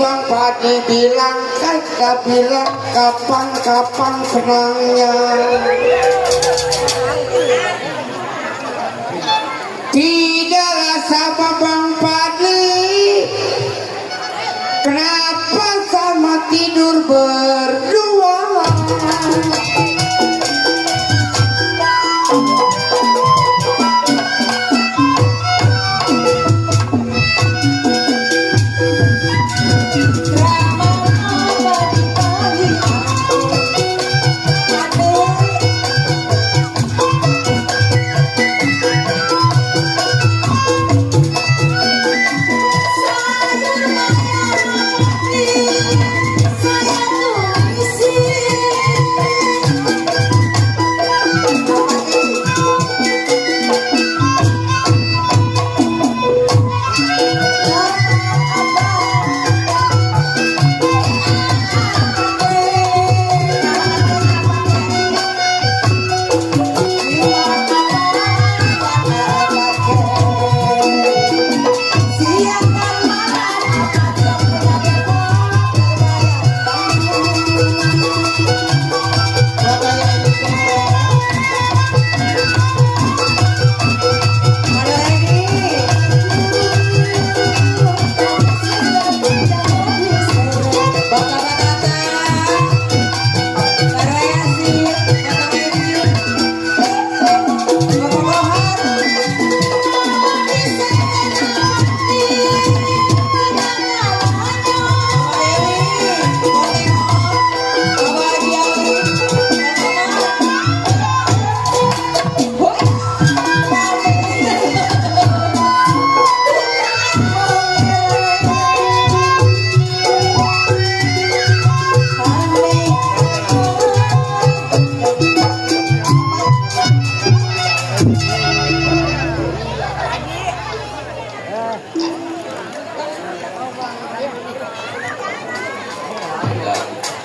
Bang Padi bilang, kagak bilang kapan-kapan senangnya. Tidak sama Bang Padi, kenapa sama tidur berdua?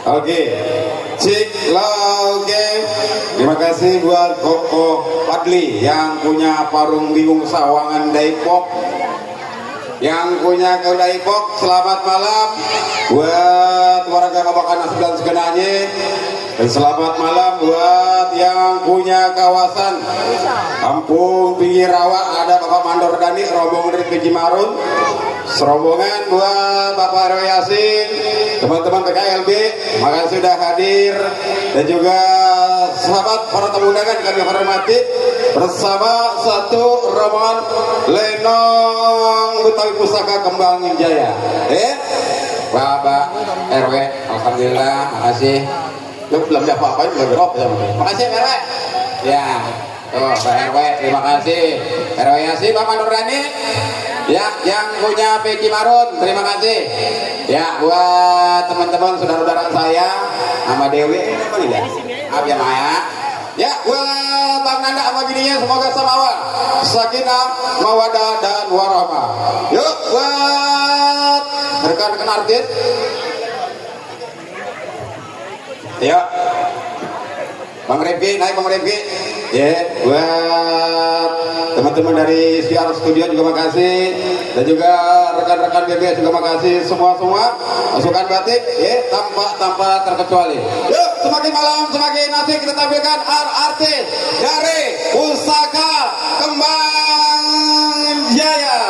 Oke, cik oke. Terima kasih buat Koko Fadli yang punya Parung Bingung Sawangan Depok, yang punya ke Depok. Selamat malam buat warga Bapak Anas dan segenanya. Dan selamat malam buat yang punya kawasan Kampung Pinggir Rawa, ada Bapak Mandor Dani, rombongan dari Kejimarun. Serombongan buat Bapak Rw Yasin, teman-teman PKLB, makasih sudah hadir. Dan juga sahabat para tamu undangan kami hormati, bersama satu rombongan Lenong Betawi Pusaka Kembang Jaya. Bapak RW, alhamdulillah, makasih. Lu belum dapat apa-apa, belum drop ya. Makasih RW. Ya, tuh Pak RW, terima kasih. RW Yasin, Bapak Nurdani. Ya, yang punya Peci Marun, terima kasih. Ya, buat teman-teman saudara-saudara saya, nama Dewi, ini apa nih ya? Abia Maya. Ya, buat Bang Nanda sama bininya, semoga samawa, sakinah, mawadah dan warahmah. Yuk, buat rekan-rekan artis. Yuk, Bang Rifki, naik Bang Rifki. Ya, buat teman-teman dari Siar Studio juga makasih, dan juga rekan-rekan BBS juga makasih, semua masukan batik ya, tanpa terkecuali. Yuk, semakin malam semakin asik kita tampilkan artis dari Pusaka Kembang Jaya.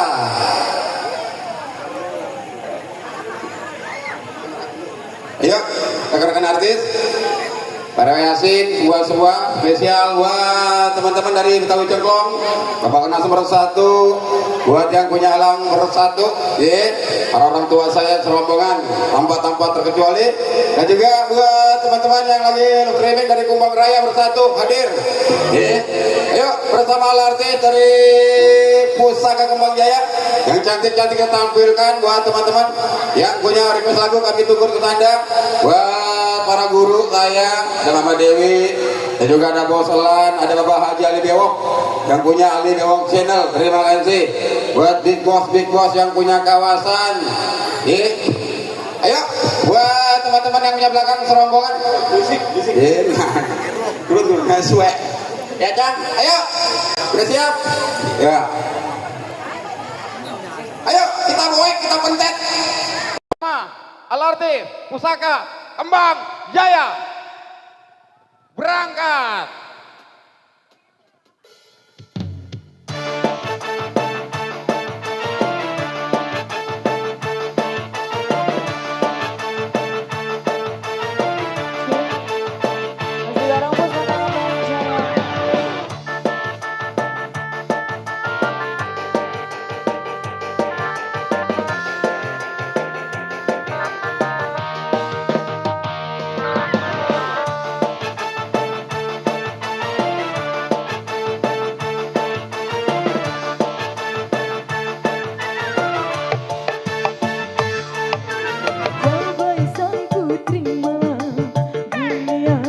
Ayo, rekan-rekan artis, para Yasin, semua spesial buat teman-teman dari Betawi Cengklong, Bapak Kenas nomor 1, buat yang punya alang nomor 1, ya, para orang tua saya serombongan tanpa terkecuali, dan juga buat teman-teman yang lagi streaming dari Kumbang Raya bersatu hadir, ya. Ayo bersama artis dari Pusaka Kembang Jaya yang cantik-cantik kita tampilkan buat teman-teman yang punya request lagu, kami tunggu ke Anda. Buat para guru saya, ada Mama Dewi, dan juga ada Bos Elan, ada Bapak Haji Ali Bewok yang punya Ali Bewok Channel, terima kasih. Buat Big Boss yang punya kawasan, ayo buat teman-teman yang punya belakang serombongan, bisik, turun suwe, ya Cang, ayo, udah siap, ya, ayo kita boek, kita pentet. LRT Pusaka Kembang Jaya. Berangkat. Masih bareng Pusaka Kembang Jaya. Damai saya ku terima dunia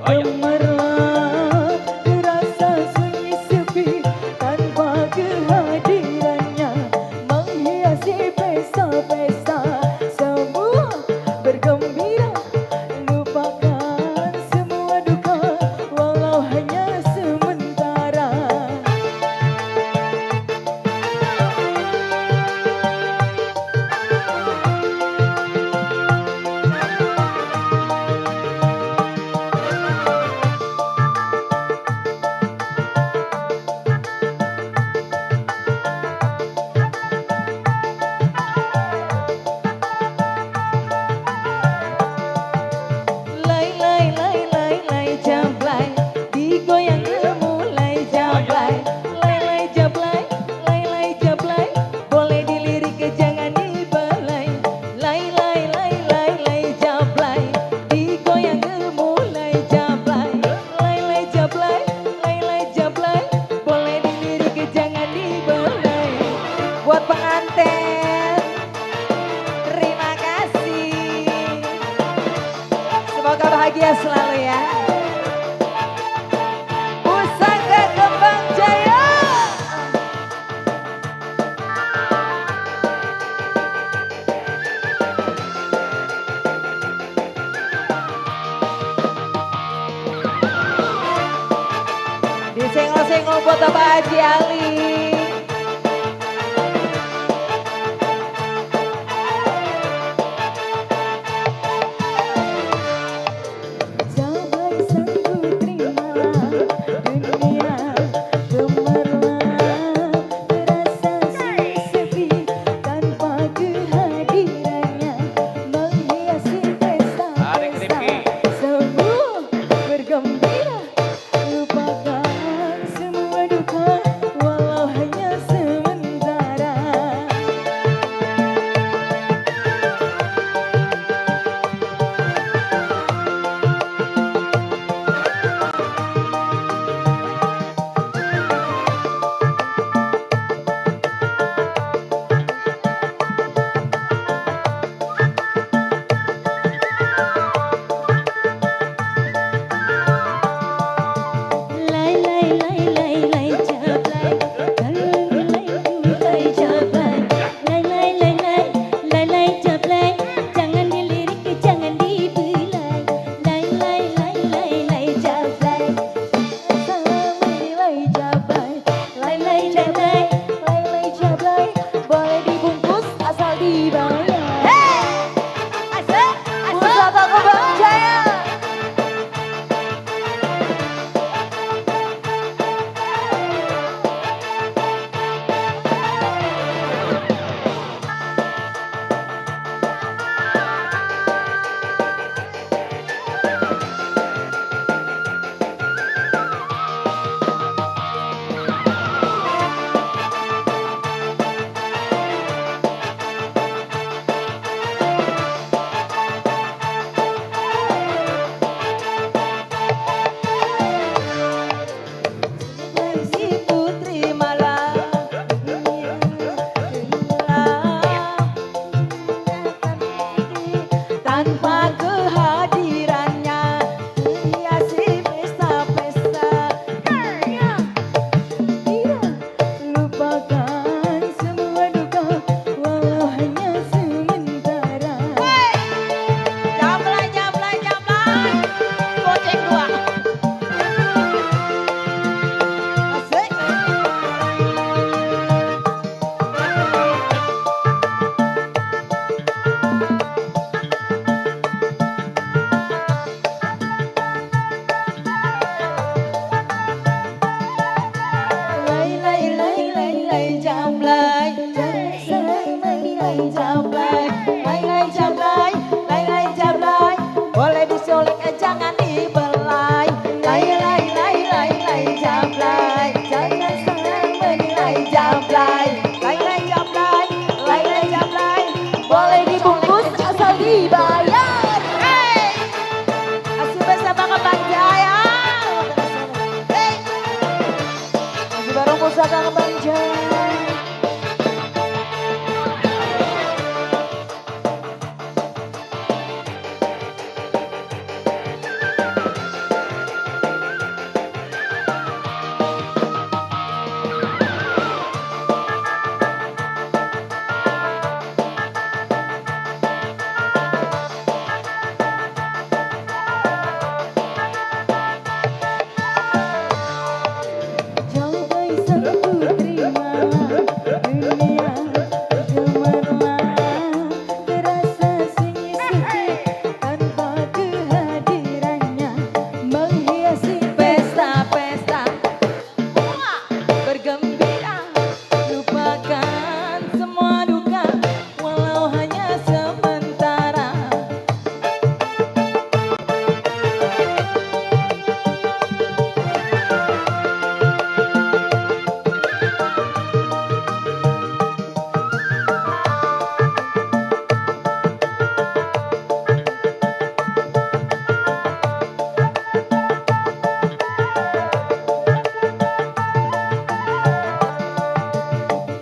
gemerlap, terasa sunyi sepi tanpa kehadirannya menghiasi pesta-pesta, semua bergembira, lupakan semua duka walau hanya sementara. Lay lay lay lay lay jablay, digoyang mulai jablay. Lay lay jablay, lay lay jablay, boleh dilirik jangan dibelai. Lay lay lay lay lay jablay, digoyang mulai jablay. Lay lay jablay, lay lay jablay, boleh dilirik jangan dibelai. Buat pengantin, terima kasih. Semoga bahagia selalu ya. Pusaka Kembang Jaya. Disenggol-senggol buat Bapak Haji Ali. Damai saya ku terima dunia gemerlap, terasa sunyi sepi tanpa kehadirannya menghiasi pesta-pesta, semua bergembira, lupakan semua duka walau Lai jablay, lai jablay, boleh disolek jangan dibelai. Lai jablay, jangan senang menilai jablay. Lai jablay, boleh dibungkus asal dibayar. Hey, masih bersama Kembang Jaya. Hey, masih bareng Pusaka Kembang Jaya. Jauh satu terima dunia gemerlap terasa sunyi sepi tanpa kehadirannya menghiasi pesta-pesta bergembira lupakan semua duka walau hanya sementara.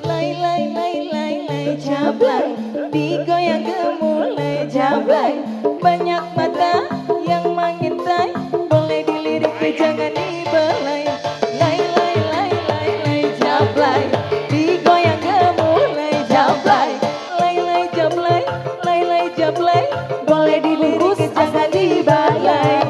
Lai jablay, digoyang gemulai jablay. Banyak mata yang mengintai, boleh dilirik jangan dibelai. Lai jablay, digoyang gemulai jablay. Lai jablay, boleh dibungkus jangan dibalai.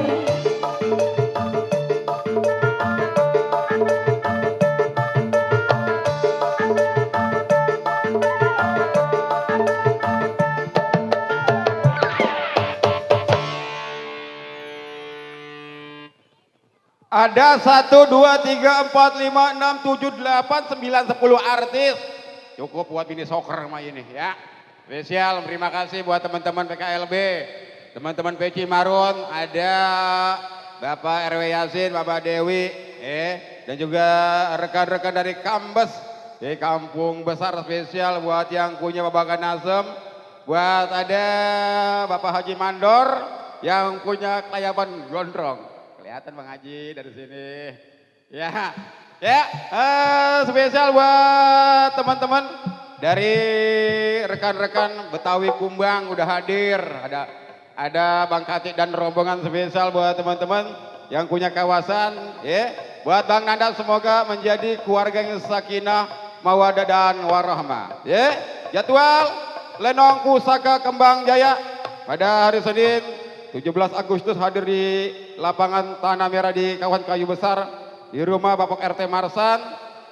Ada 1, 2, 3, 4, 5, 6, 7, 8, 9, 10 artis. Cukup buat mini soccer mah ini ya. Spesial terima kasih buat teman-teman PKLB, teman-teman PC Marun, ada Bapak RW Yasin, Bapak Dewi, dan juga rekan-rekan dari Kambes, di Kampung Besar. Spesial buat yang punya Babakan Nasem, buat ada Bapak Haji Mandor yang punya kelayaban gondrong. Kelihatan Bang Haji dari sini. Ya, spesial buat teman-teman dari rekan-rekan Betawi Kumbang udah hadir. Ada Bang Katik dan rombongan. Spesial buat teman-teman yang punya kawasan. Buat Bang Nanda semoga menjadi keluarga yang sakinah, mawadah dan warahmah. Jadwal Lenong Pusaka Kembang Jaya pada hari Senin 17 Agustus hadir di lapangan Tanah Merah di Kawasan Kayu Besar di rumah Bapak RT Marsan.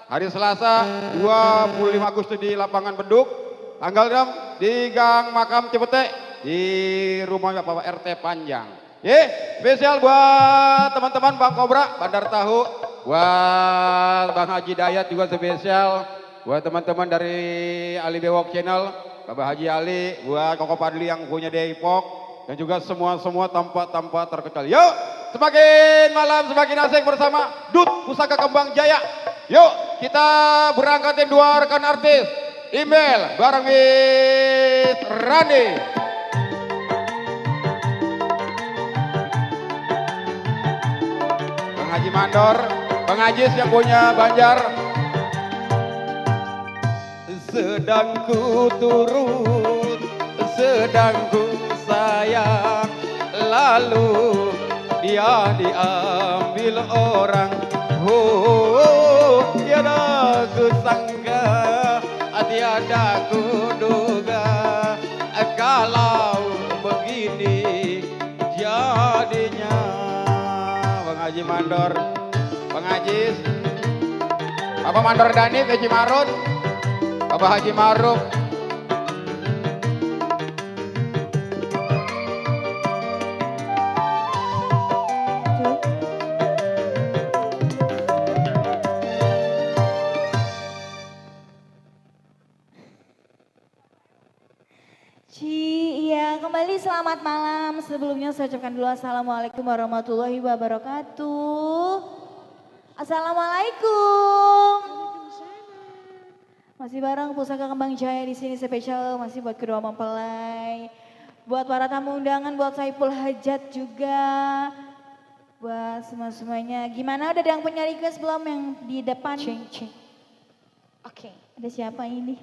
Hari Selasa 25 Agustus di lapangan Beduk. Tanggal 6 di Gang Makam Cipete di rumah Bapak RT Panjang. Spesial buat teman-teman Bang Kobra, Bandar Tahu. Buat Bang Haji Dayat juga spesial. Buat teman-teman dari Ali Bewok Channel, Bapak Haji Ali, buat Koko Padli yang punya Depok. Dan juga semua tanpa terkecuali. Yuk, semakin malam semakin asik bersama Dut Pusaka Kembang Jaya. Yuk, kita berangkatin 2 rekan artis. Email bareng with Rani. Bang Haji Mandor, Bang Ajis yang punya Banjar. Sedang ku turun, sedang ku sayang, lalu dia diambil orang. Tiada ku sangka, tiada ku duga, kalau begini jadinya. Bang Haji Mandor, Bang Ajis, Bapak Mandor Dani, Haji Marun, Bapak Haji Maruf. Iya, kembali selamat malam. Sebelumnya saya ucapkan dulu assalamualaikum warahmatullahi wabarakatuh. Assalamualaikum. Masih bareng Pusaka Kembang Jaya di sini spesial masih buat kedua mempelai, buat para tamu undangan, buat Saiful Hajat juga, buat semuanya. Gimana, udah ada yang punya request belum yang di depan? Ceng. Oke, ada siapa ini?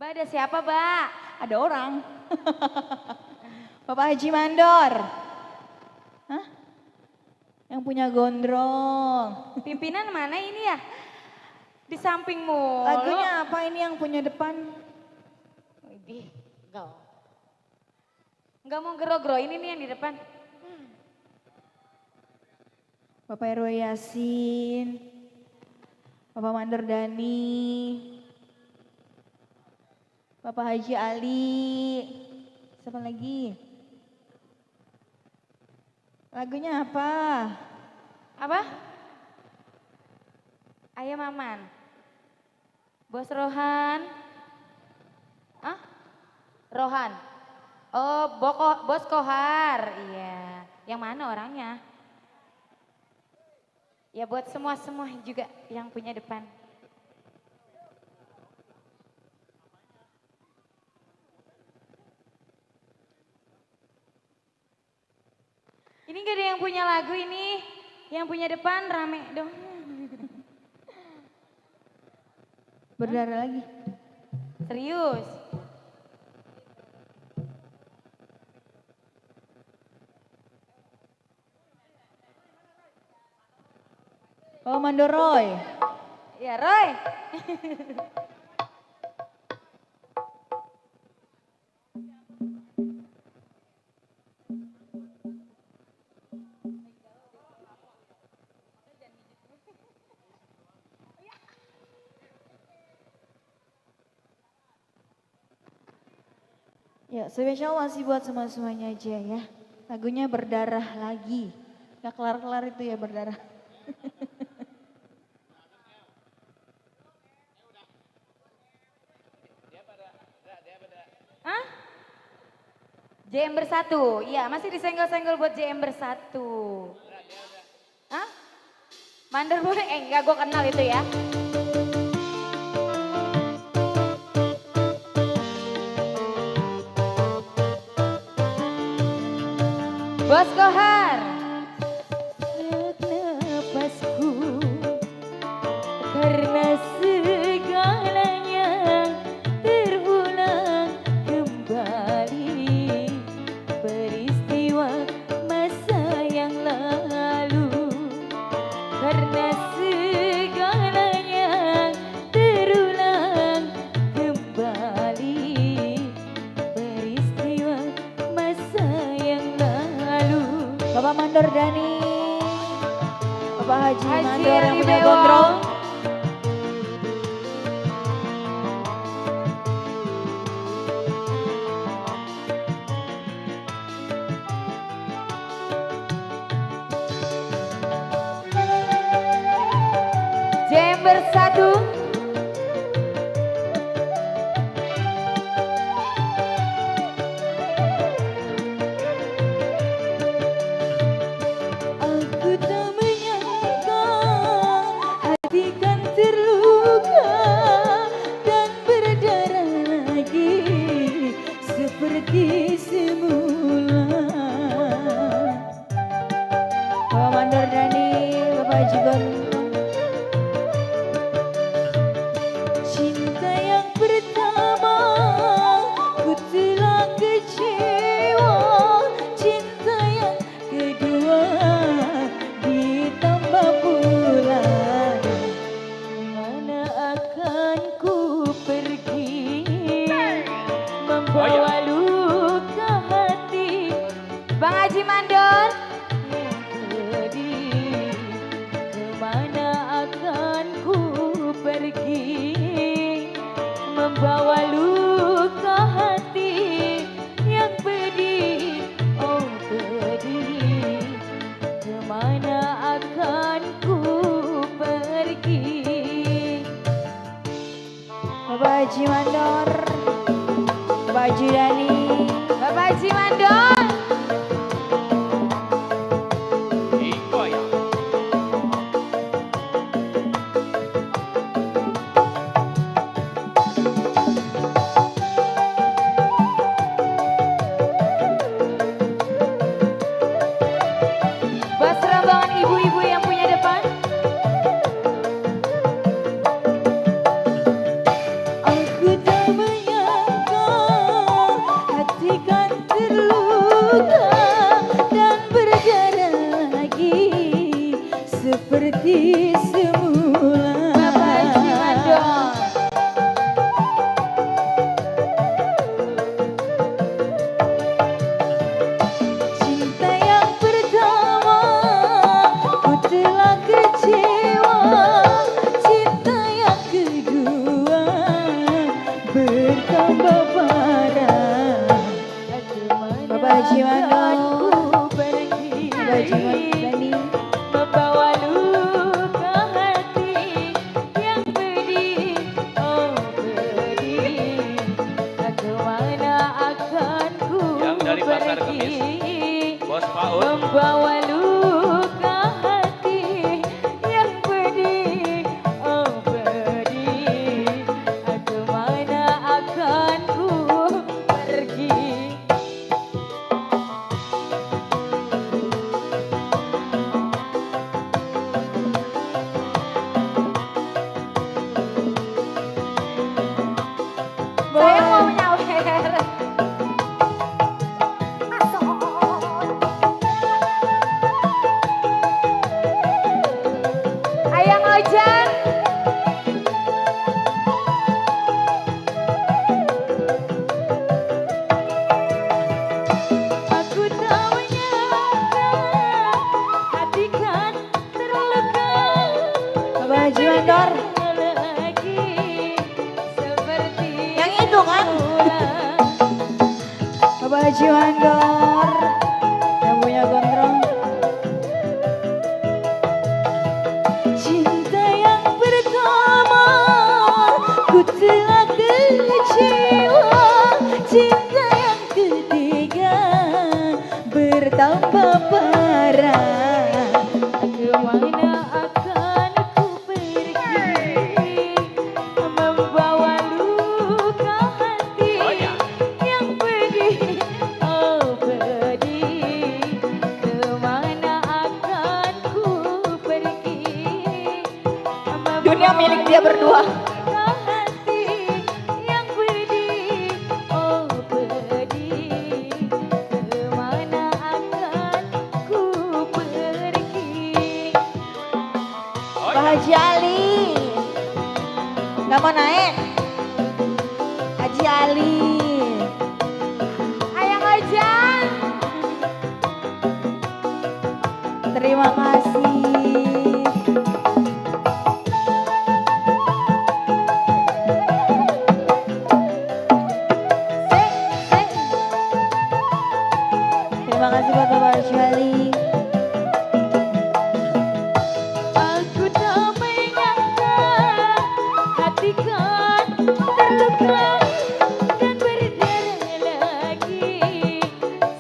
Mbak, ada siapa, Mbak? Ada orang. Bapak Haji Mandor. Hah? Yang punya gondrong. Pimpinan mana ini ya? Di sampingmu. Lagunya apa ini yang punya depan? Widih, enggak mau gero-gero, ini nih yang di depan. Bapak RW Yasin. Bapak Mandor Dani. Bapak Haji Ali. Siapa lagi? Lagunya apa? Apa? Ayah Maman. Bos Rohan. Ah? Rohan. Oh, Bos Kohar. Iya. Yang mana orangnya? Ya buat semua juga yang punya depan. Ini gak ada yang punya lagu ini, yang punya depan rame dong. Berdarah lagi. Serius. Oh, Mandoroy. Ya Roy. Ya, spesial masih buat semuanya aja ya. Lagunya Berdarah Lagi. Gak kelar-kelar itu ya berdarah. Hah? JM Bersatu. Iya, masih disenggol-senggol buat JM Bersatu. Hah? Mandor boleh? Enggak, gue kenal itu ya. Bos Kohar. Napasku karena segalanya terulang kembali, peristiwa masa yang lalu. Karena segalanya terulang kembali, peristiwa masa yang lalu. Bapak Mandor Dani, Bapak Haji Mandor yang punya Dewo. gondrong. JM Bersatu. Aku tak menyangka hati kan terluka dan berdarah lagi seperti semula. Bapak Mandor Dani, Bapak Haji Gondrong. Cinta yang pertama ku telah kecewa, cinta yang kedua ditambah pula. Mana akan ku pergi membawa luka hati Bang Haji Mandor. yang pedih. Kemana akan ku pergi membawa luka hati yang pedih, oh pedih. Kemana akan ku pergi? Bapak Haji Mandor. Mandor, Bapak Haji Dani, Bapak Haji Mandor. Buat serambangan ibu-ibu yang punya depan. aku tak menyangka hati kan terluka dan berdarah lagi seperti semula. Bapak Haji Mandor. Cinta yang pertama ku telah kecewa, cinta yang kedua bertambah parah. Bapak Haji Mandor, Pergi Bapak Haji Dani, membawa luka hati yang pedih, oh pedih. Kemana akan ku Yang dari Pasar pergi? Bos Paul. Membawa luka hati yang pedih, oh pedih. Kemana akan ku pergi? Saya mau nyawer. Ayang Ojan. aku tak menyangka hati kan terluka. Bapak Haji Mandor, Lagi seperti yang itu kan? Bapak Haji Mandor yang punya gondrong. Cinta yang pertama ku telah kecewa, cinta yang ketiga bertambah parah. Kemana akan ku pergi? Membawa luka hati yang pedih, oh pedih. Kemana akan ku pergi? Dunia milik dia berdua. Luka hati yang pedih, oh pedih. Kemana akan ku pergi? Pak Haji Ali nggak mau naik. Haji Ali, Ayang Ojan. terima kasih. Terima kasih buat Bapak Haji Ali. Aku tak menyangka hati kan terluka dan berdarah lagi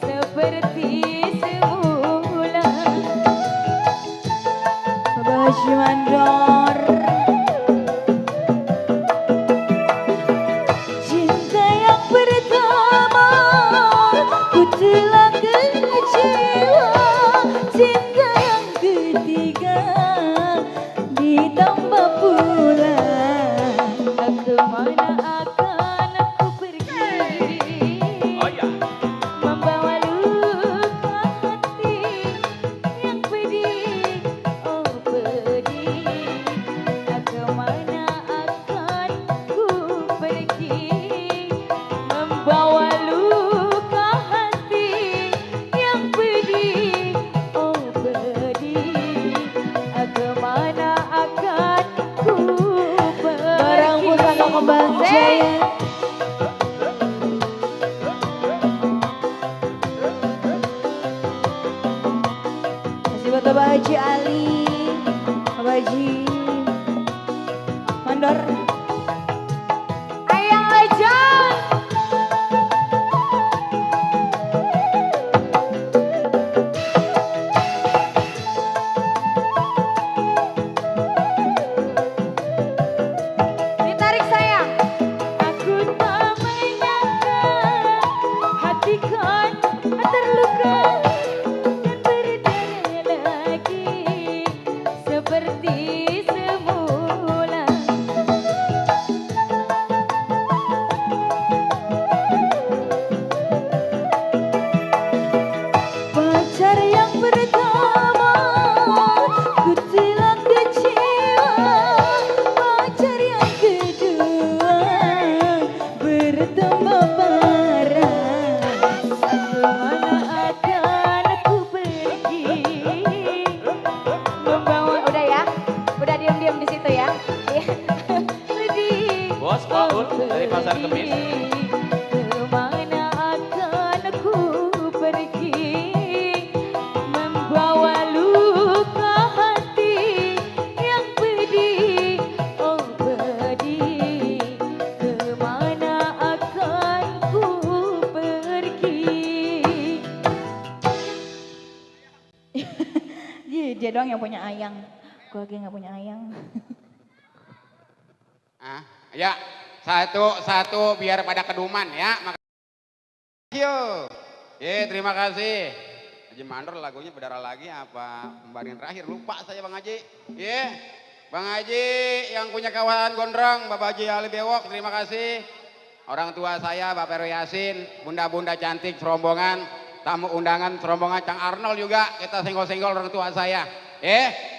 seperti semula. Bapak Haji Mandor, cinta yang pertama ku telah kecewa, cinta yang ketiga ditambah pula. Kemana akan aku pergi? Oh ya. Membawa luka hati yang pedih, oh pedih. Kemana akan ku pergi? Membawa luka hati yang pedih, oh pedih. Kemana akan ku pergi? Barang pusaka Kembang Jaya. Masih buat Bapak Haji Ali, Bapak Haji Mandor. Ayang Ojan. parah, kemana akan aku pergi? Membawa, udah ya, udah diam-diam di situ ya. Sedih. Bos Paul dari Pasar Kemis. Kemana akan aku pergi? Membawa luka hati yang pedih, oh pedih. Kemana akan ku pergi? Dia doang yang punya ayang. Gue lagi nggak punya ayang. Ya, satu biar pada keduman ya. Yo, terima kasih. Haji Mandor lagunya berdarah lagi apa pembagian terakhir lupa saya Bang Haji. Bang Haji yang punya kawan gondrong Bapak Haji Ali Bewok terima kasih. Orang tua saya Bapak Heru Yasin, bunda-bunda cantik serombongan, tamu undangan serombongan Cang Arnold juga kita senggol-senggol orang tua saya.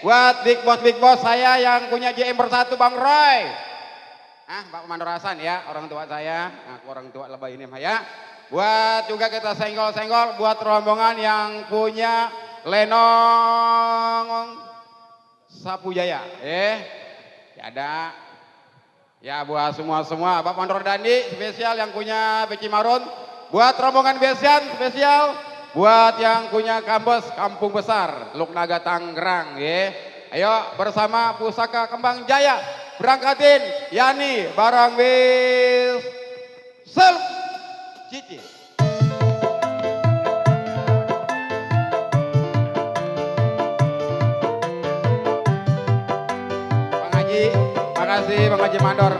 Buat big boss saya yang punya JM Bersatu Bang Roy. Pak Mandor Hasan ya, orang tua saya, orang tua lebay ini ya. Buat juga kita senggol-senggol buat rombongan yang punya Lenong Sapu Jaya. Ada. Ya buat semua, Bapak Mandor Dandi spesial yang punya Beci Marun. Buat rombongan Besian spesial. Buat yang punya kampus Kampung Besar, Luknaga Tangerang. Ayo bersama Pusaka Kembang Jaya. Berangkatin Yani barang bis self Cici. Bang Haji, makasih Bang Haji Mandor.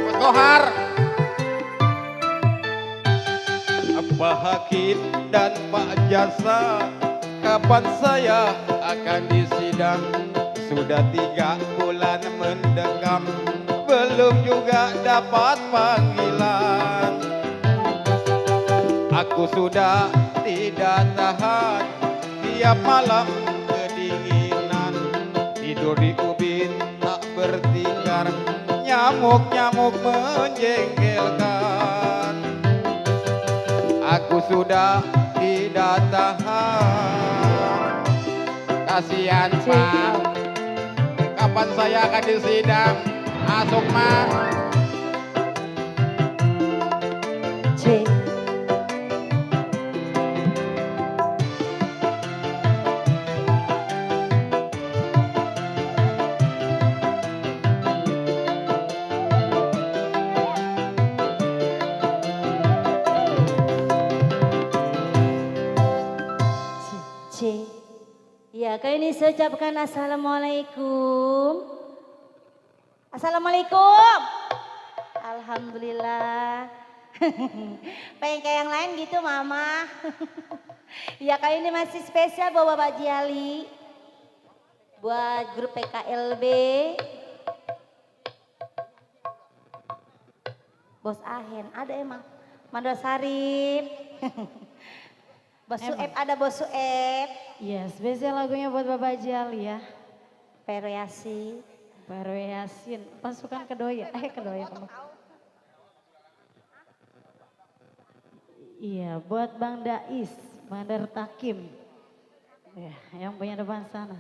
Bos Kohar. Pak Hakim dan Pak Jasa, kapan saya akan disidang? Sudah 3 bulan mendekam, belum juga dapat panggilan. Aku sudah tidak tahan, tiap malam kedinginan, tidur di ubin tak bertingkar, nyamuk-nyamuk menjengkelkan. Aku sudah tidak tahan, kasihan Pak, kapan saya akan disidang? Sukma. C. Ya, kali ini saya ucapkan Assalamualaikum. Assalamualaikum. Alhamdulillah. Pengen kayak yang lain gitu Mama. Ya kali ini masih spesial buat Bapak Jiali. Buat grup PKLB. Bos Ahen, ada emang. Mandor Sarip. Bos Sueb, ada Bos Sueb. Iya, spesial lagunya buat Bapak Jali ya. Periasi. Baru Yasin, pasukan Kedoya. Kedoya kamu. Iya, buat Bang Dais, Mandar Takim. Ya, yang punya depan sana.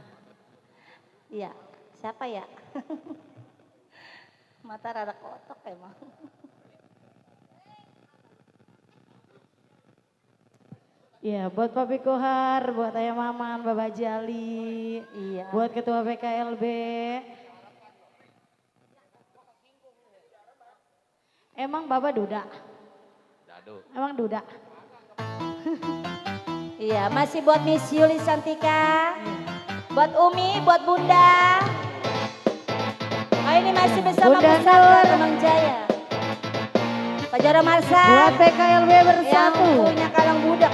Iya, siapa ya? Mata rada kotok emang. Iya, buat Papi Kohar, buat Ayah Maman, Bapak Jali. Iya. Buat Ketua PKLB. Emang Bapak duda? Dado. Emang duda? Iya, masih buat Miss Yuli Santika. Buat Umi, buat Bunda. Ini masih bersama Bunda Pusaka Nur. Kembang Jaya. Pak Jaro Marsa. Buat PKLB Bersatu. Yang punya Kalang Budak.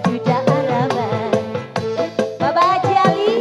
Duda Araban. Bapak Haji Ali.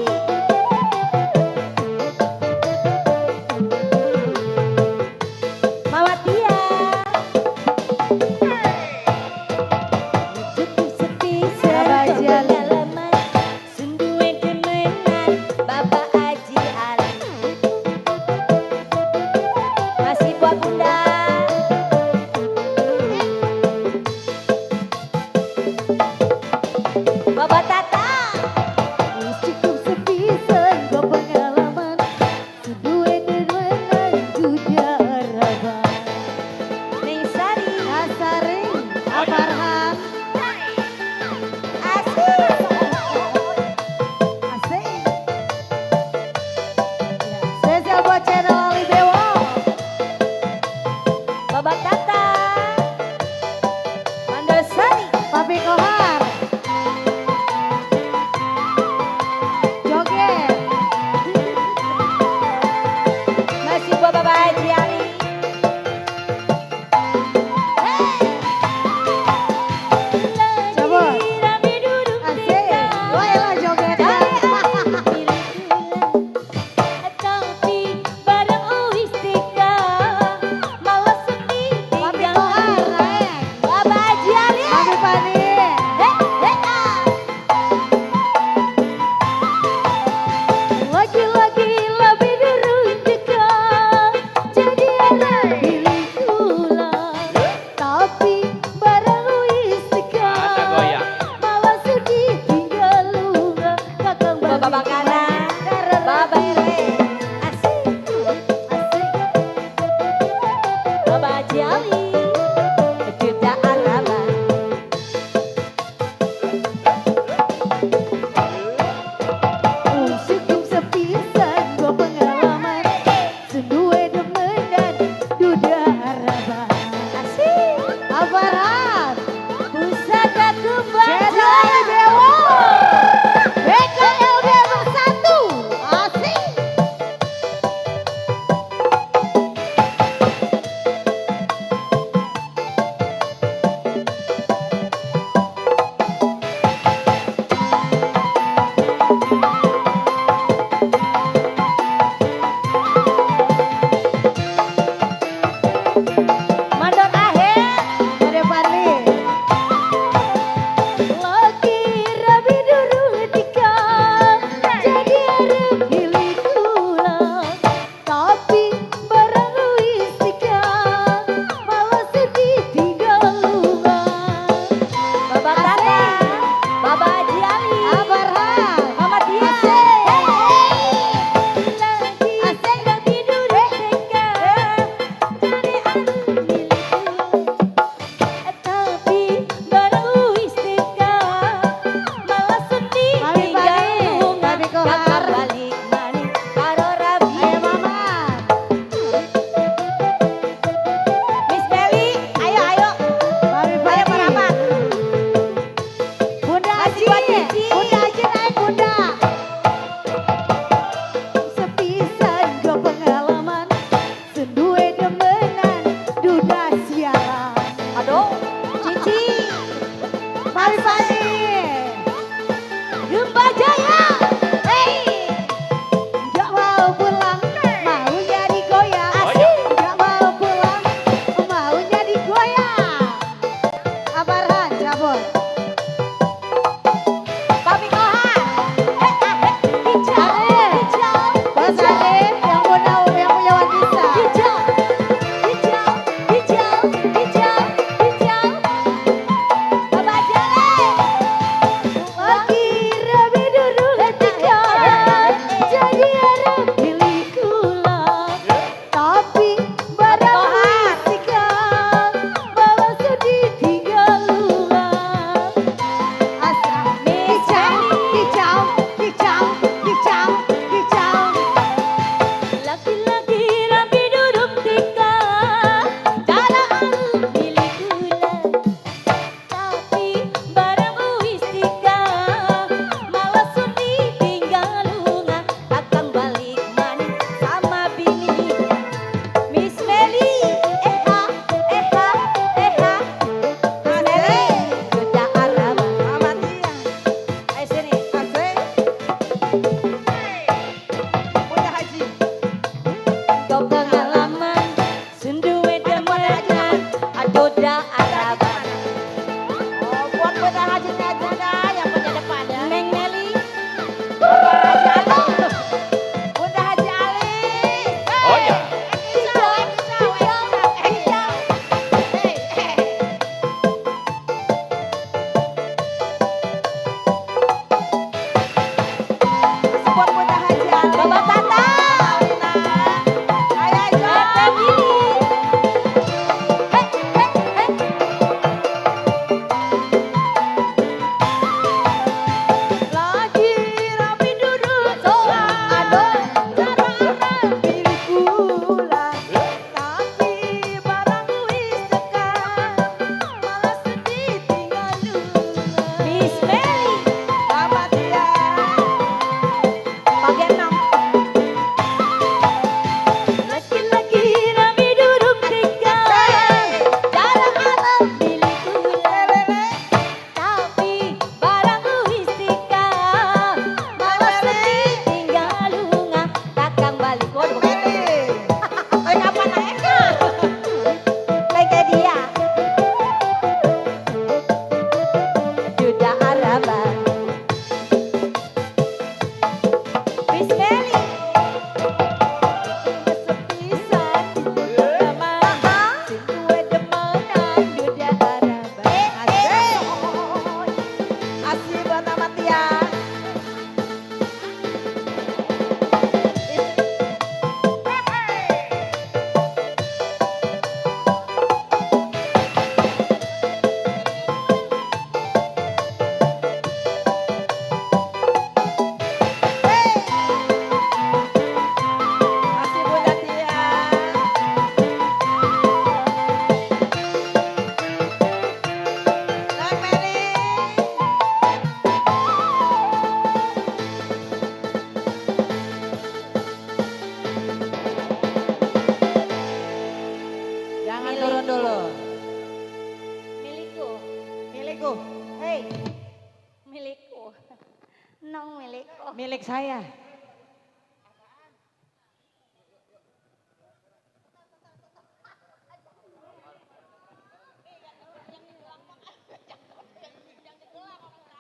mic saya.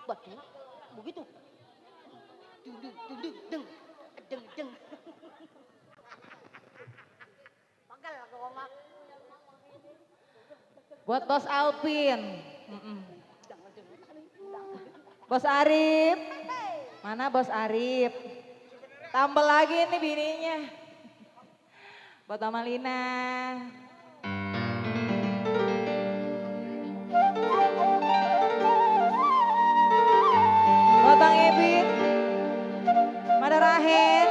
Waduh, begitu. Dung, dung, dung, dung, dung, dung, dung. Pegel aku ngomong. Buat Bos Alpin. Bos Arif. Mana Bos Arif? Tambah lagi nih bininya. Buat Mama Lina. Buat Bang Ebit. Mada Rahel.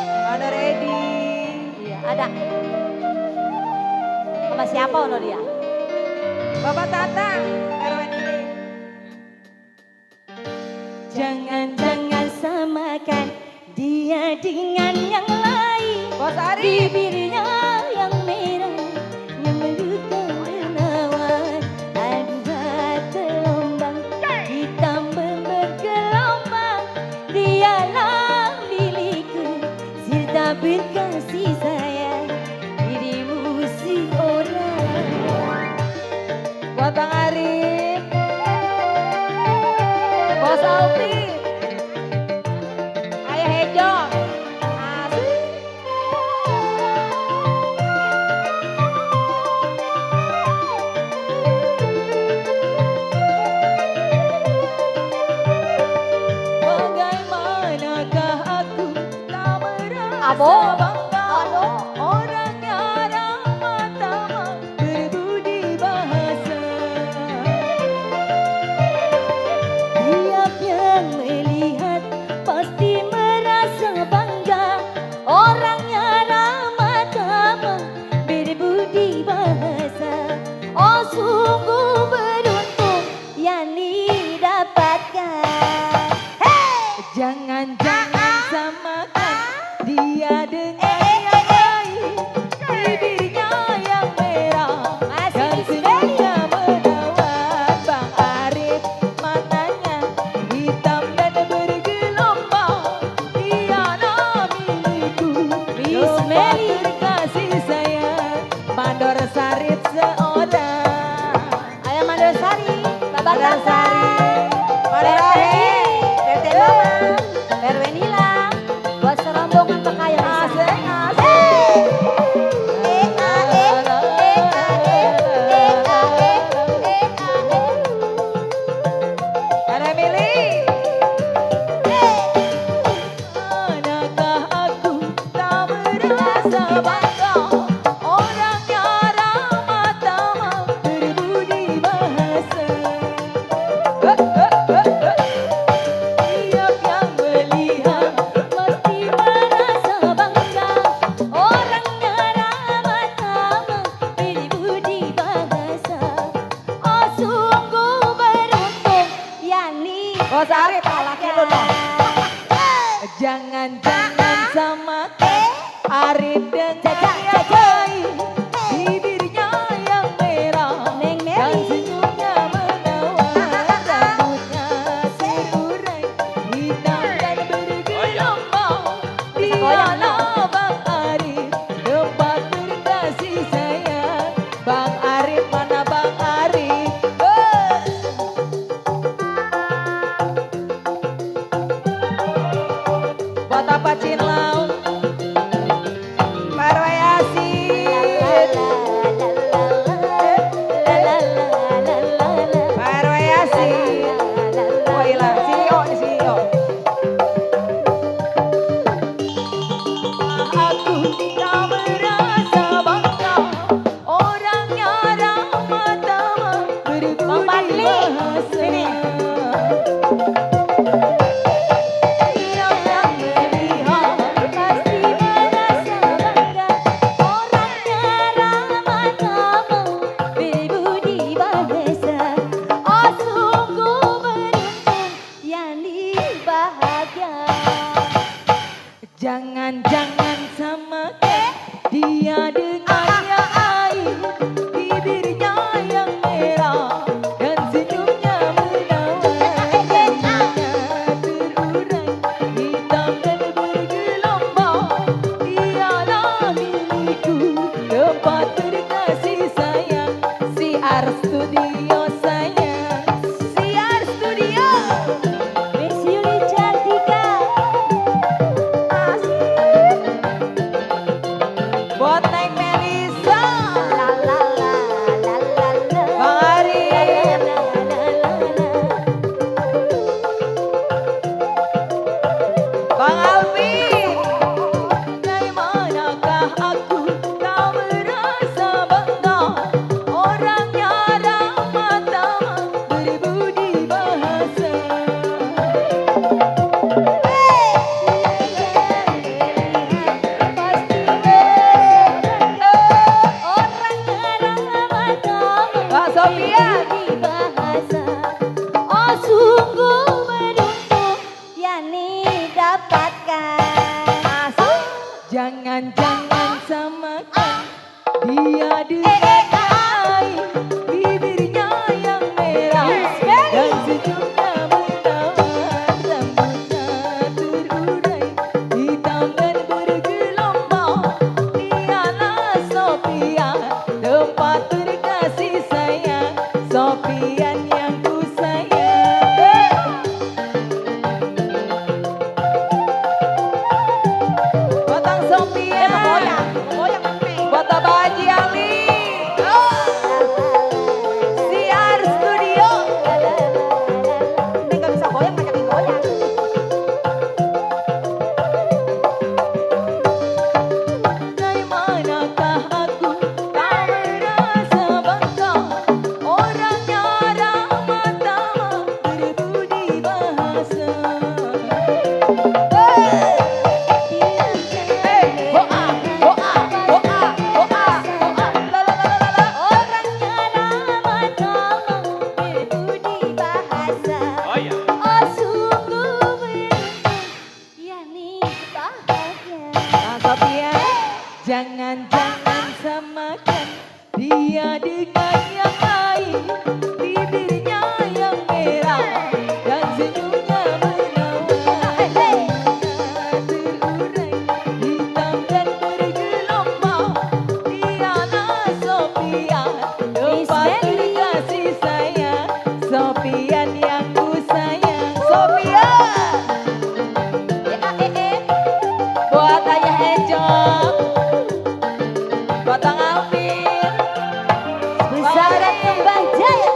Mada Redi. Iya, ada. Sama siapa ono dia? Bapak Tatang. Erwin ini. Jangan-jangan samakan dia dengan yang lain. Bos Arif. Bibirnya yang merah, yang melukai menawan. Aduh telombang, hitam bergelombang. Dialah milikku, serta berkasih sayang. Dirimu si orang. Buat Bang Arif. Bos Alpi. Ayah Hejo. Asik. Bagaimanakah aku tak merasa Abo. bangga. Aduh. Orangnya ramah tamah berbudi bahasa. Tiap yang melihat pasti merasa bangga. Orangnya ramah tamah berbudi bahasa. Oh sungguh beruntung yang didapatkan. Hey! Jangan-jangan samakan dia dengan yang lain. Bibirnya yang merah Masih dan di senyumnya menawan. Bang Arif matanya hitam dan bergelombang. Dialah milikku, Miss tempat Meli. berkasih sayang. Mandor Sarip seorang. Ayah Mandosari, Bapak Mandor Sari, Tata, Mandor Rahel, Tete Mama, Perwenila, buat serombongan pekaya asik asik. Ada Mili. Manakah aku tak merasa bangga. Orangnya ramah tamah berbudi bahasa. Tiap yang melihat Pasti merasa bangga. Orangnya ramah tamah berbudi bahasa. Oh sungguh beruntung yang Bos Arif, laki lu dong. didapatkan. Jangan-jangan samakan Arif dengan yang lain. Bibirnya yang merah Neng Meli. dan senyumnya menawan. Rambutnya terurai hitam dan bergelombang. Dialah Bang Arif, tempat berkasih sayang. Bang Arif, mana Bang Arif? Buat apa Cinlau? Parwayas jangan samakan dia dengan lain. Bibirnya yang merah dan senyumnya menawan, rambutnya terurai hitam dan bergelombang. Dialah Sophia, tempat terkasih sayang, Sofian yang ku sayang. Batang Sophia, buat Abah Haji Ali, Siar Studio. Ini nggak bisa goyang, ngajakin goyang. Bagaimanakah aku tak merasa bangga, orangnya ramah tamah berbudi bahasa. Orangnya ramah tamah berbudi bahasa. Oh iya. Oh sungguh beruntung, yakni bahagia. Bang Sophia, jangan-jangan samakan dia dengan yang lain. Bibirnya yang merah dan senyumnya menawan, terurai hitam dan bergelombang. Dialah Sophia, tempat terkasih sayang, Sofian yang ku sayang. Sophia, buat ayah Ejok, buat Bang Alvin, Besaran Kembang Jaya.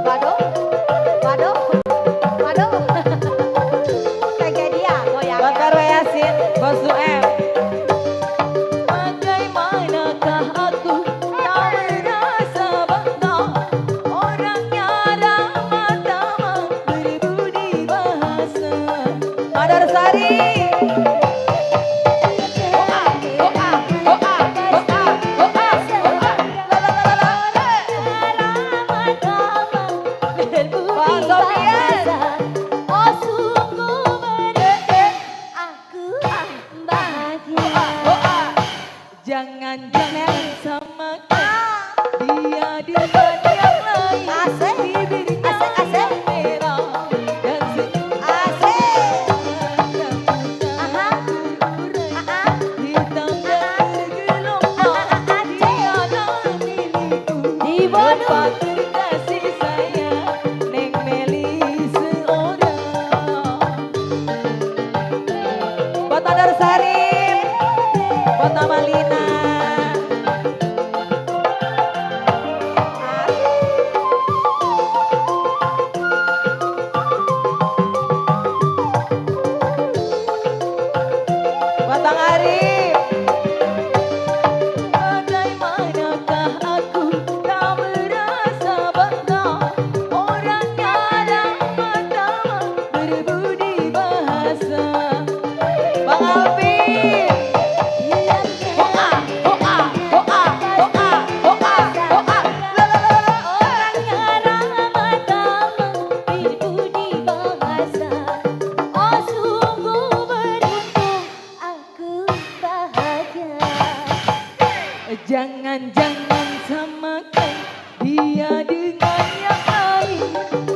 Waduh, waduh, waduh. Kayak dia goyang. buat Karo Yasin, Bos Suem. Bagaimanakah aku tak merasa bangga, orangnya ramah tamah berbudi bahasa. Madar Sari. Bang Sofian. Oh sungguh beruntung, aku bahagia. Jangan-jangan samakan dia dengan yang lain. Asik. Bibirnya Asik, asik. yang merah dan senyumnya Asik. rambutnya Aha. terurai hitam dan bergelombang. Dialah milikku, Di Bandung. tempat terkasih sayang, Neng Meli seorang. Buat Madar Sari, buat Amalina. Buat Bang Arif. Bagaimanakah aku tak merasa bangga, orangnya ramah tamah berbudi bahasa. Bang Alvin. Orangnya ramah tamah berbudi bahasa. Oh sungguh beruntung, aku bahagia. Jangan-jangan samakan dia dengan yang lain.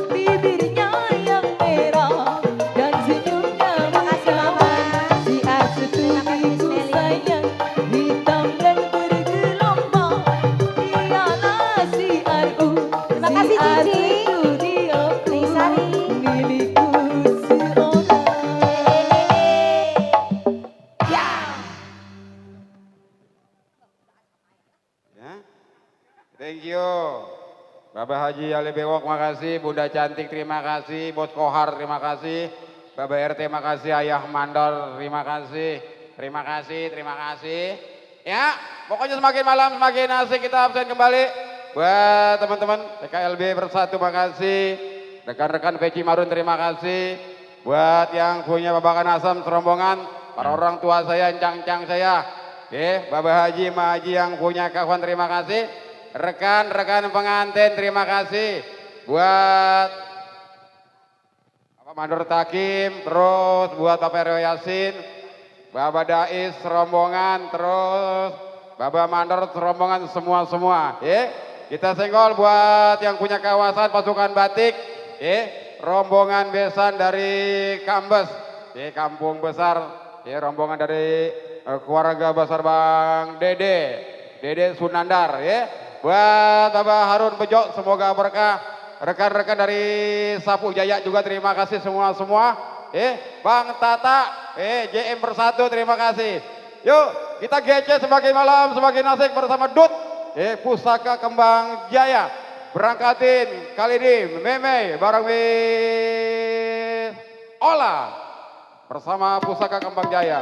Bibirnya yang merah dan senyumnya menawan. Si Astudiku sayang, hitam dan bergelombang. Dialah si Aru, Terima kasih, Cici. Studioku, Neng Sari. milikku seorang. Ya. Ya. Thank you. Bapak Haji Ali Bewok makasih, Bunda Cantik terima kasih, Bos Kohar terima kasih, Bapak RT terima kasih, Ayah Mandor terima kasih, terima kasih, terima kasih. Ya, pokoknya semakin malam semakin asik kita absen kembali. Buat teman-teman PKLB Bersatu makasih, rekan-rekan Peci Marun terima kasih. Buat yang punya babakan asam serombongan, para orang tua saya, encang-encang saya. Oke, Bapak Haji, Ma Haji yang punya kawan terima kasih. Rekan-rekan pengantin terima kasih. Buat Bapak Mandor Takim, terus buat Bapak Reo Yasin, Bapak Dais rombongan, terus Bapak Mandor rombongan semua. Kita senggol buat yang punya kawasan pasukan batik. Rombongan besan dari Kambes, Kampung Besar. Rombongan dari keluarga besar Bang Dede Sunandar. Buat Bapak Harun Bejo, semoga berkah. Rekan-rekan dari Sapu Jaya juga terima kasih semua. Bang Tata, JM Bersatu terima kasih. Yuk kita GC semakin malam semakin asik bersama Dut, Pusaka Kembang Jaya. Berangkatin kali ini Meme bareng Ola bersama Pusaka Kembang Jaya.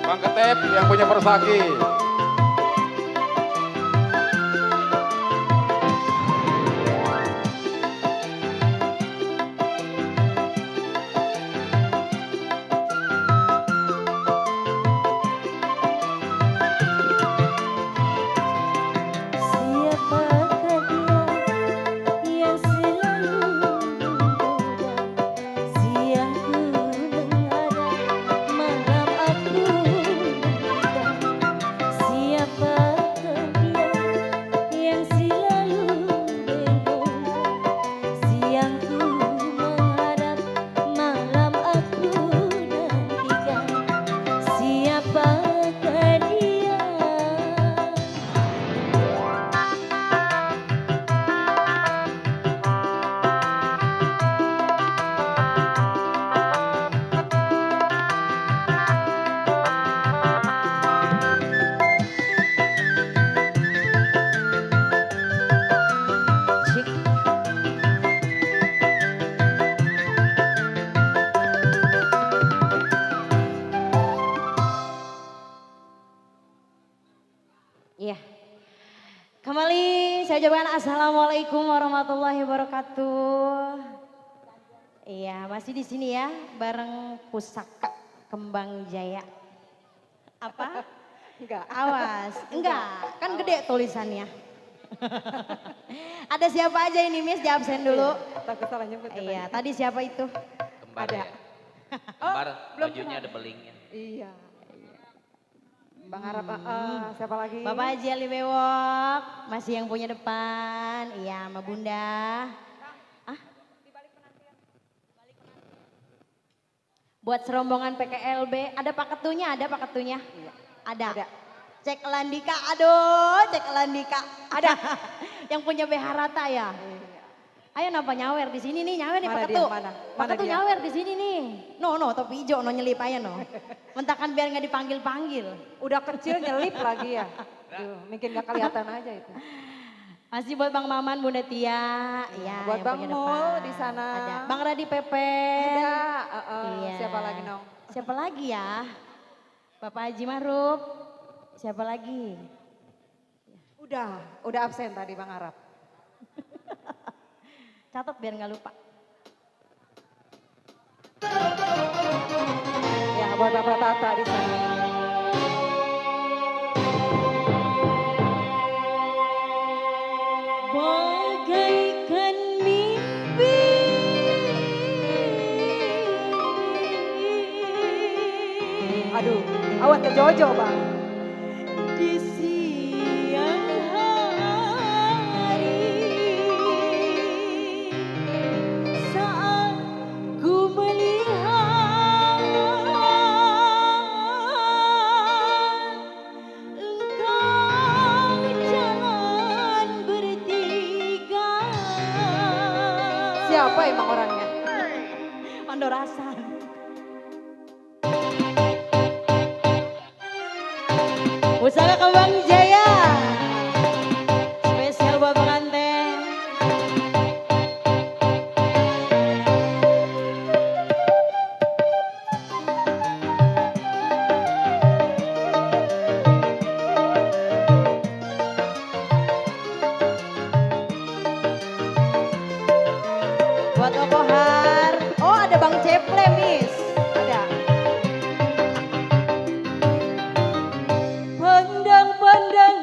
Bang Ketep yang punya Persaki. Iya. Kembali saya ucapkan assalamualaikum warahmatullahi wabarakatuh. Iya, masih di sini ya bareng Pusaka Kembang Jaya. Apa? Enggak. Awas, enggak, kan gede tulisannya. Ada siapa aja ini Miss? Di absen dulu. Takut salah nyebut. Iya, tadi siapa itu? Kembar Ada. ya. Kembar belum bajunya kenal. ada belingnya. Iya. Bang Arab, siapa lagi? Bapak Haji Ali Bewok, masih yang punya depan. Iya, sama Bunda. Buat serombongan PKLB, ada Pak Ketunya? Ada Pak Ketunya? Iya. Ada. Cek Landika, aduh Cek Landika. Ada. Yang punya BH Rata ya? Ayo napa nyawer di sini nih, nyawer nih Mana Pak dia, Ketu. mana? Pak Mana Ketu dia? nyawer di sini nih. No, topi hijau, nyelip aja no. Mentakan biar nggak dipanggil-panggil. Udah kecil nyelip lagi ya. Tuh, mungkin gak kelihatan aja itu. Masih buat Bang Maman, Bunda Tia. Iya, buat yang Bang punya Mul depan. di sana. Ada. Bang Radi Pepen. Ada, Iya. siapa lagi Nong? Siapa lagi ya? Bapak Haji Maruf. Siapa lagi? Udah absen tadi Bang Arab. Catat biar nggak lupa. Ya, buat Bapak Tata di sana. Bagaikan mimpi. Aduh, awas ke Jojo Bang. Di siang hari saat ku melihat engkau jalan bertiga. Siapa emang orangnya? Pandorasan. Pusaka Kembang Jaya. Spesial buat pengantin. Buat Okohar. Oh, ada Bang Ceple, Miss. Ada. Pandang-pandang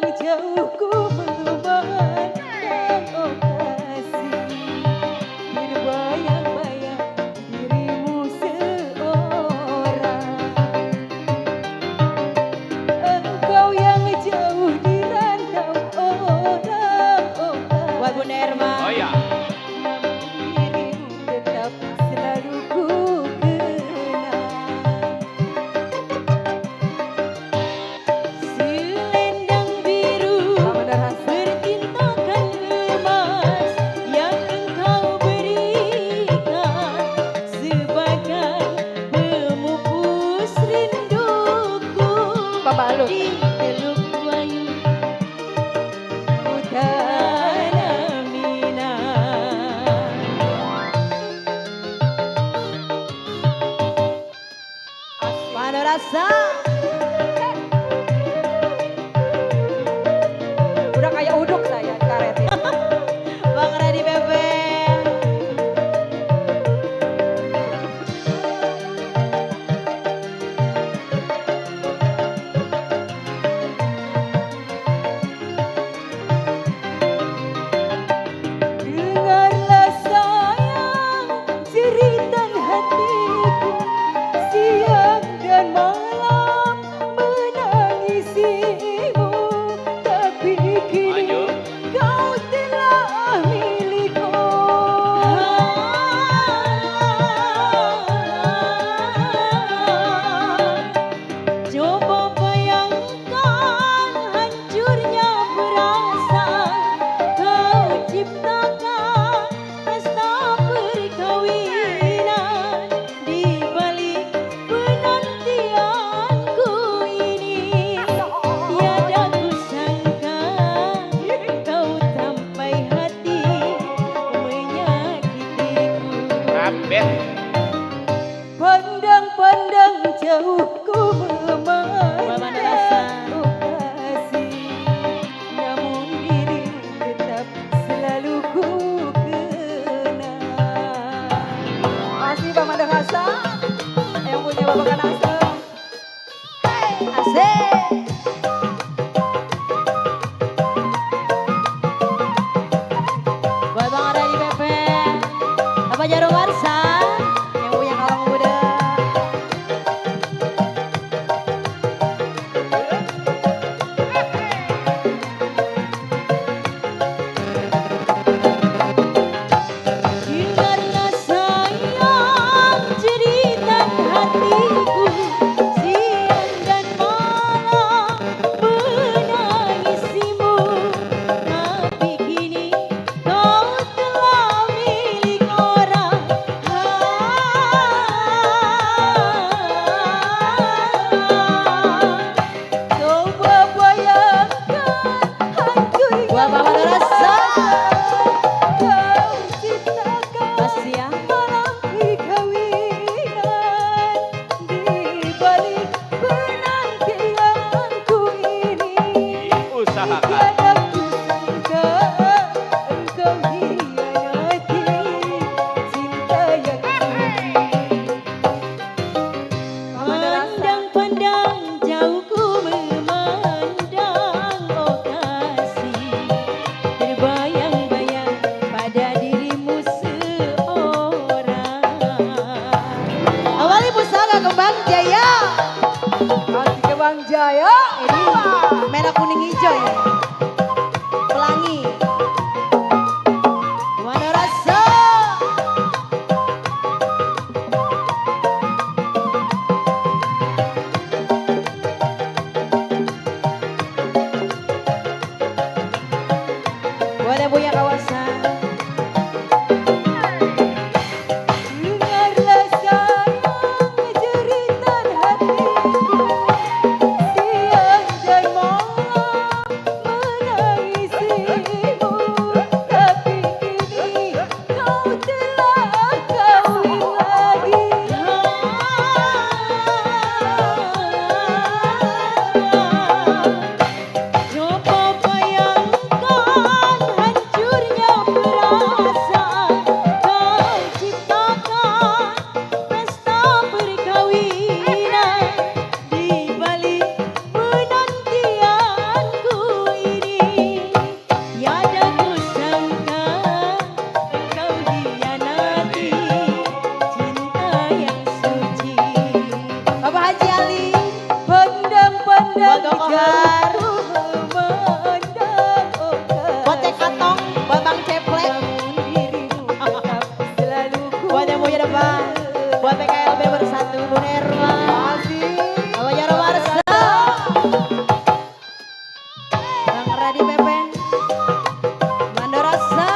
Mana rasa? Udah kayak uduk saya karetin. Bang Radi Bebe. Dengarlah sayang jeritan hatiku, siang dan malam menangisimu, tapi kini Maju. kau telah milikku. Coba bayangkan hancurnya perasaan kau ciptakan pesta perkawinan di balik penantianku ini. Tiada kusangka kau sampai hati menyakitiku. Rambet. Pandang-pandang jauh ku Mana rasa? memandang kasih, namun dirimu tetap selalu ku kenang. Masih Pak Mandang Hasan yang punya Bapak Kanasem. Asik. Buat Bang Radi Pepe, Bapak Jarum Warsa yang punya kalang muda. Dengarlah sayang jeritan hatiku, siang dan malam menangisimu, tapi kini kau telah milik orang. Coba bayangkan hancurnya Buat Bapak Rasa. kau ciptakan Masih ya. malam perkawinan di balik penantianku ini. Usahakan. Tiada kusangka engkau hianati cinta yang suci. Pandang-pandang jauh ku memandang, oh kasih, terbayang-bayang pada dirimu seorang. Awali pusaka kembang jaya, Hati Kebang Jaya. ini merah kuning hijau ya, pelangi. Mana rasa? Buat yang punya kawasan. Dengarlah sayang jeritan hatiku, siang dan malam menangisimu, tapi kini kau telah kawin lagi. Coba bayangkan hancurnya perasaan kau ciptakan pesta perkawinan di balik penantianku ini. Tiada kusangka engkau hianati cinta yang suci. Bapak Haji Ali, Pandang-pandang Buat Kohar. jauh memandang, oh buat Cek Katong, buat Bang Ceplek, namun dirimu tetap selalu ku buat yang punya depan, buat PKLB bersatu Bu Nerwa, Bapak Jaro Warsa, Bang Radi Pepen, Mandorasa.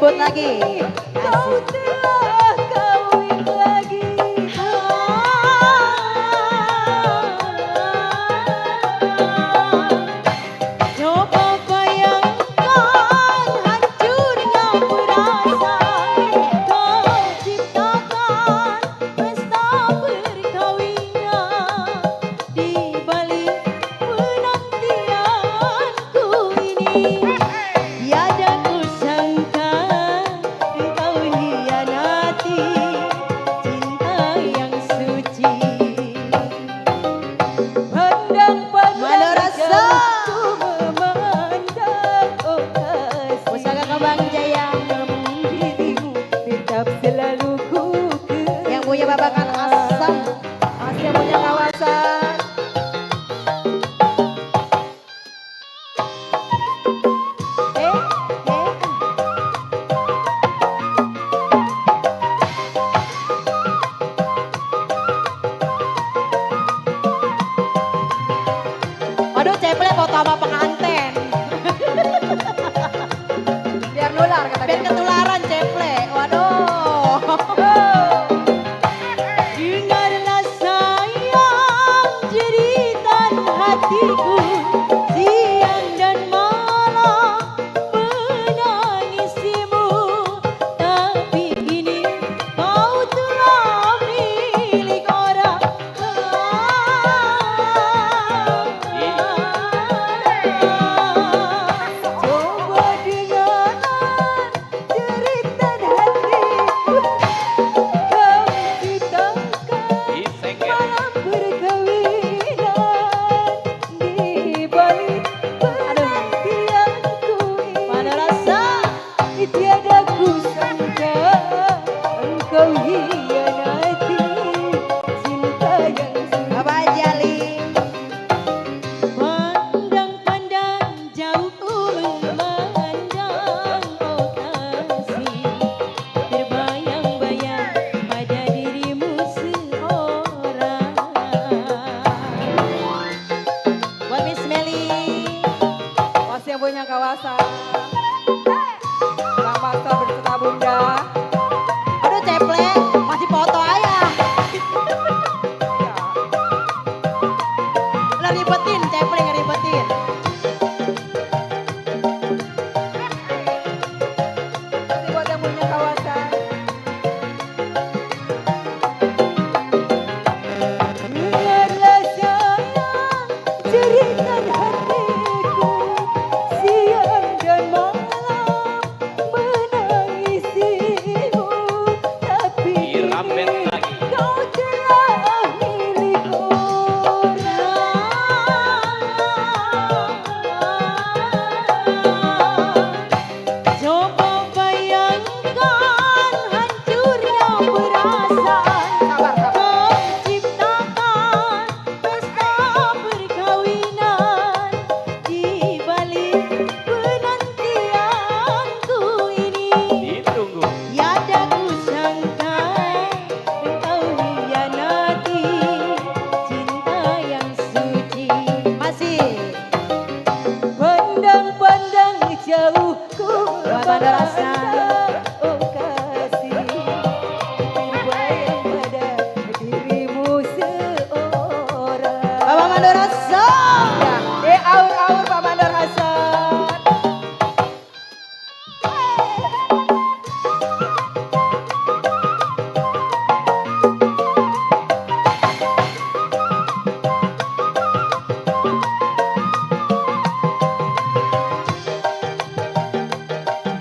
ribut lagi. Kau telah kawin lagi. Coba bayangkan hancurnya perasaan kau ciptakan pesta perkawinan di balik penantianku ini. Tiada kusangka engkau hianati cinta yang suci. Pandang-pandang jauh memandang oh kasih. Pusaka Kembang Jaya. Namun dirimu tetap selalu ku Yang punya babakan asam. Masih yang punya kawasan. Aduh ceple foto sama penganten. Biar nular kata Biar dia. ketularan ceple. Waduh. Dengarlah sayang jeritan hatiku. Siang dan malam menangisimu. Tapi kini kau telah milik orang. Coba dengar jeritan hatiku. Kau ciptakan Isengnya. malam perkawinan di balik penantianku ini. Mana rasa? Tiada kusangka engkau hianati cinta yang suci. Bapak Jali. Pandang-pandang jauh memandang oh kasih. Terbayang-bayang pada dirimu seorang. Buat Miss Meli. Masih yang punya kawasan. Bang Pastor berserta Bunda. Aduh ceple, masih foto aja. Lah ribetin, ceple ngeribetin. Masih buat yang punya kawasan. Dengarlah sayang jeritan hatiku. Siang dan malam menangisimu. Tapi Dirambet lagi. kau telah milik orang. Coba bayangkan hancurnya perasaan kau ciptakan pesta perkawinan di balik penantianku ini. Ditunggu. Tiada kusangka engkau hianati cinta yang suci. Masih Pandang-pandang jauh ku Bapak Rasa. oh kasih. Terbayang pada dirimu seorang. Bapak Mandoroso. Aur-aur Pak Mandor Hasan.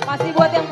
Masih buat yang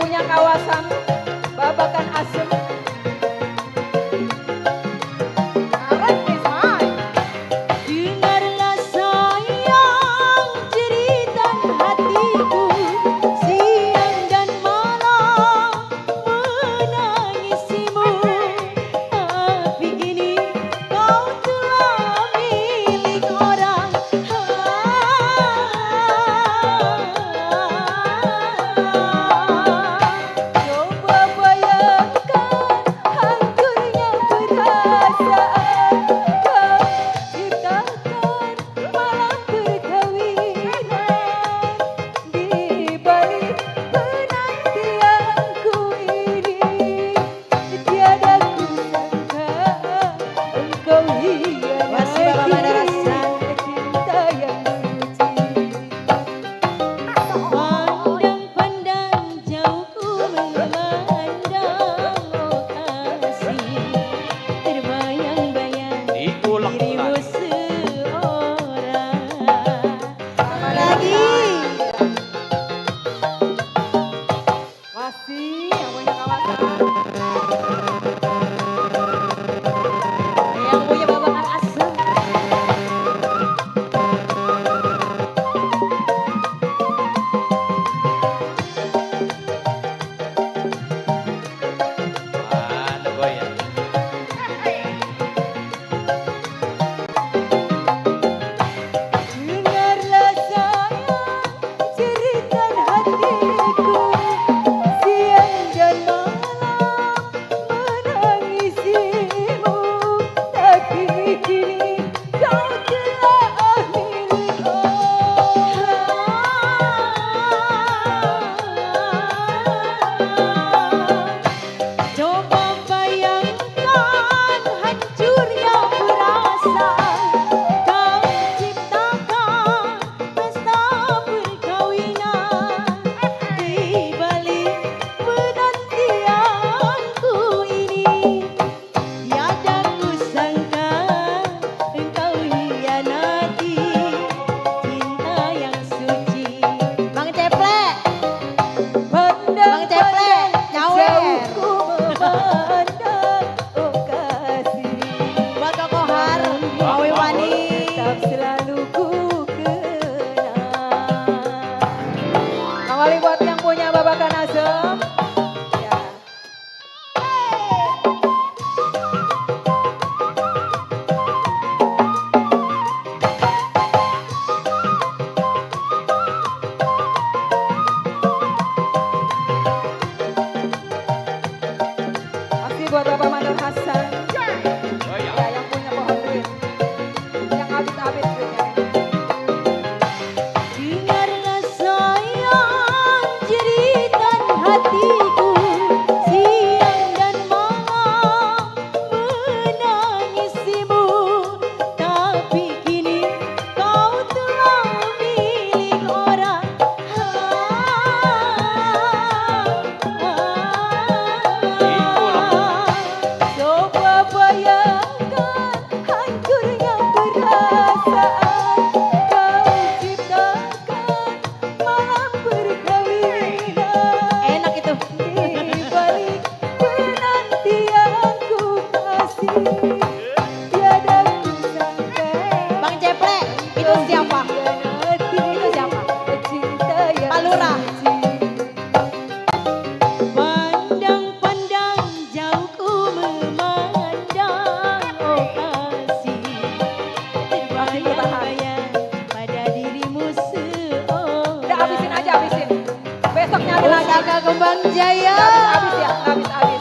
Kembang Jaya. Habis ya, nggak habis-habis.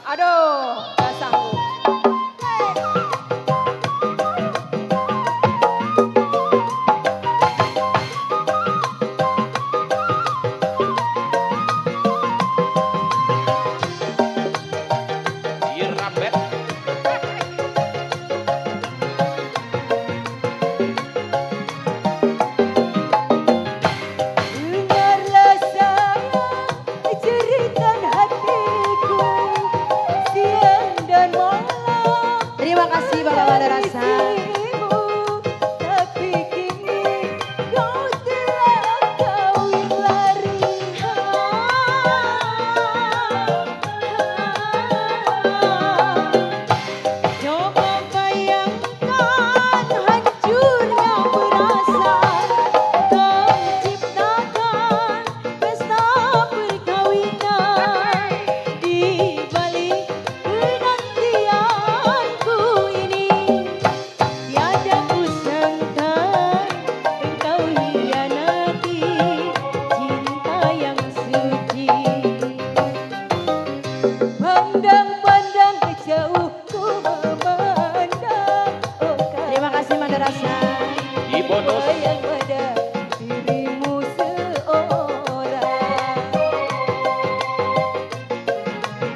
Aduh, nggak sanggup. Irambet. Dengarlah sayang, jeritan hatiku siang dan malam. Terima kasih Bapak Madarasa. Dirimu, tapi kini kau telah kawin lari. Coba bayangkan hancurnya perasaan kau ciptakan pesta perkawinan di balik penantianku ini. Tiada kusangka engkau hianati cinta yang suci. Pandang-pandang ke jauh ku memandang. Terima kasih Madarasa. Di bonus. Bayang pada dirimu seorang.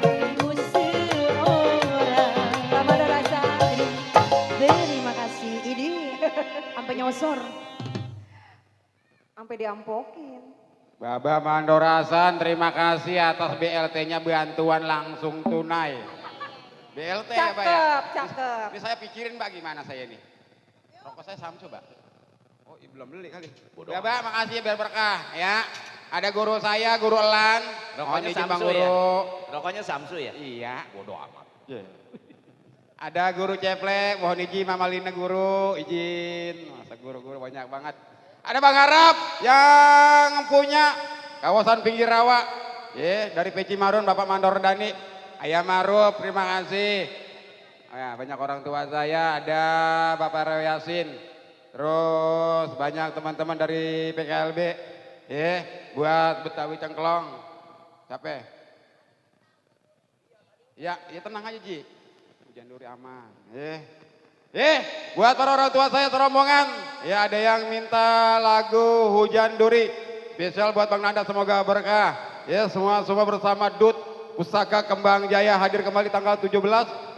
Dirimu seorang. Bapak Madarasa. Terima kasih. Ini sampai nyosor. Sampai diampokin. Bapak Mandorasan, terima kasih atas BLT-nya bantuan langsung tunai. BLT ya Pak ya? Cakep, cakep. Ini saya pikirin Pak gimana saya ini. Rokok saya Samsu Pak. Oh belum beli kali. Bapak makasih biar berkah ya. Ada guru saya, guru Elan. Rokoknya Mohon izin Bang Samsu ya? Guru. Rokoknya Samsu ya? Iya. Bodoh amat. Ada guru Ceplek, mohon izin Mama Lina guru, izin. Masa guru-guru banyak banget. Ada Bang Arab yang punya kawasan pinggir rawa. Dari Peci Marun Bapak Mandor Dani. Ayah Maruf, terima kasih. Ya, banyak orang tua saya, ada Bapak Rew Yasin. Terus banyak teman-teman dari PKLB. Buat Betawi Cengklong. Siapa? Ya tenang aja Ji. Hujan duri aman. Buat para orang tua saya serombongan. Ya ada yang minta lagu Hujan Duri. Spesial buat Bang Nanda semoga berkah. Ya semua bersama Dut Pusaka Kembang Jaya hadir kembali tanggal 17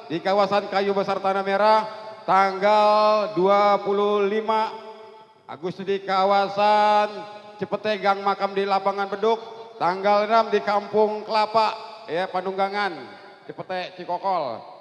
di kawasan Kayu Besar Tanah Merah. Tanggal 25 Agustus di kawasan Cipete Gang Makam di Lapangan Beduk. Tanggal 6 di Kampung Kelapa. Pandunggangan. Cipete Cikokol.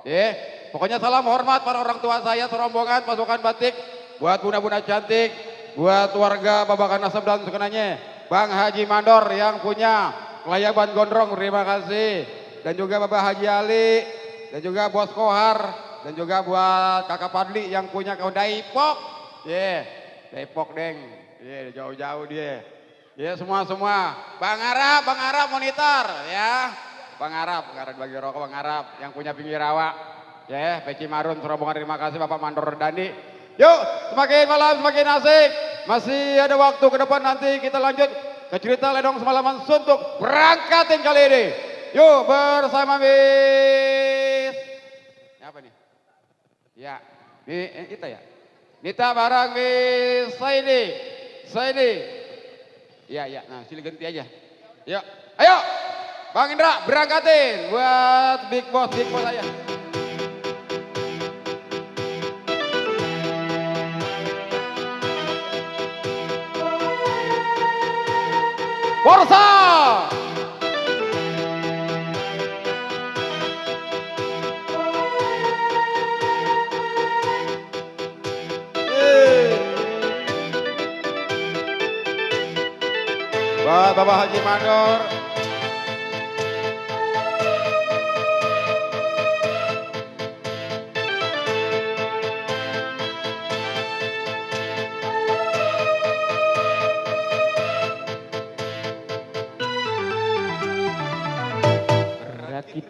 Pokoknya salam hormat para orang tua saya serombongan pasukan batik. Buat bunda-bunda cantik. Buat warga Babakan Nasab dan sekenanya. Bang Haji Mandor yang punya Kelayaban Gondrong terima kasih. Dan juga Bapak Haji Ali. Dan juga Bos Kohar. Dan juga buat Kakak Padli yang punya kau Daipok. Daipok deng. Jauh-jauh dia. Semua. Bang Arab monitor ya. Bang Arab bagi rokok Bang Arab yang punya pinggir rawa. Peci Marun serombongan terima kasih Bapak Mandor Dani. Yuk semakin malam semakin asik. Masih ada waktu ke depan nanti kita lanjut ke cerita Ledong Semalaman Suntuk. Berangkatin kali ini. Yuk bersama Miss. Apa nih? Ya, kita ya. Nita bareng Miss Saidi. Iya. Nah silih ganti aja. Yuk, ayo. Bang Indra berangkatin buat Big Boss saya. Forza! Buat Bapak Haji Mandor.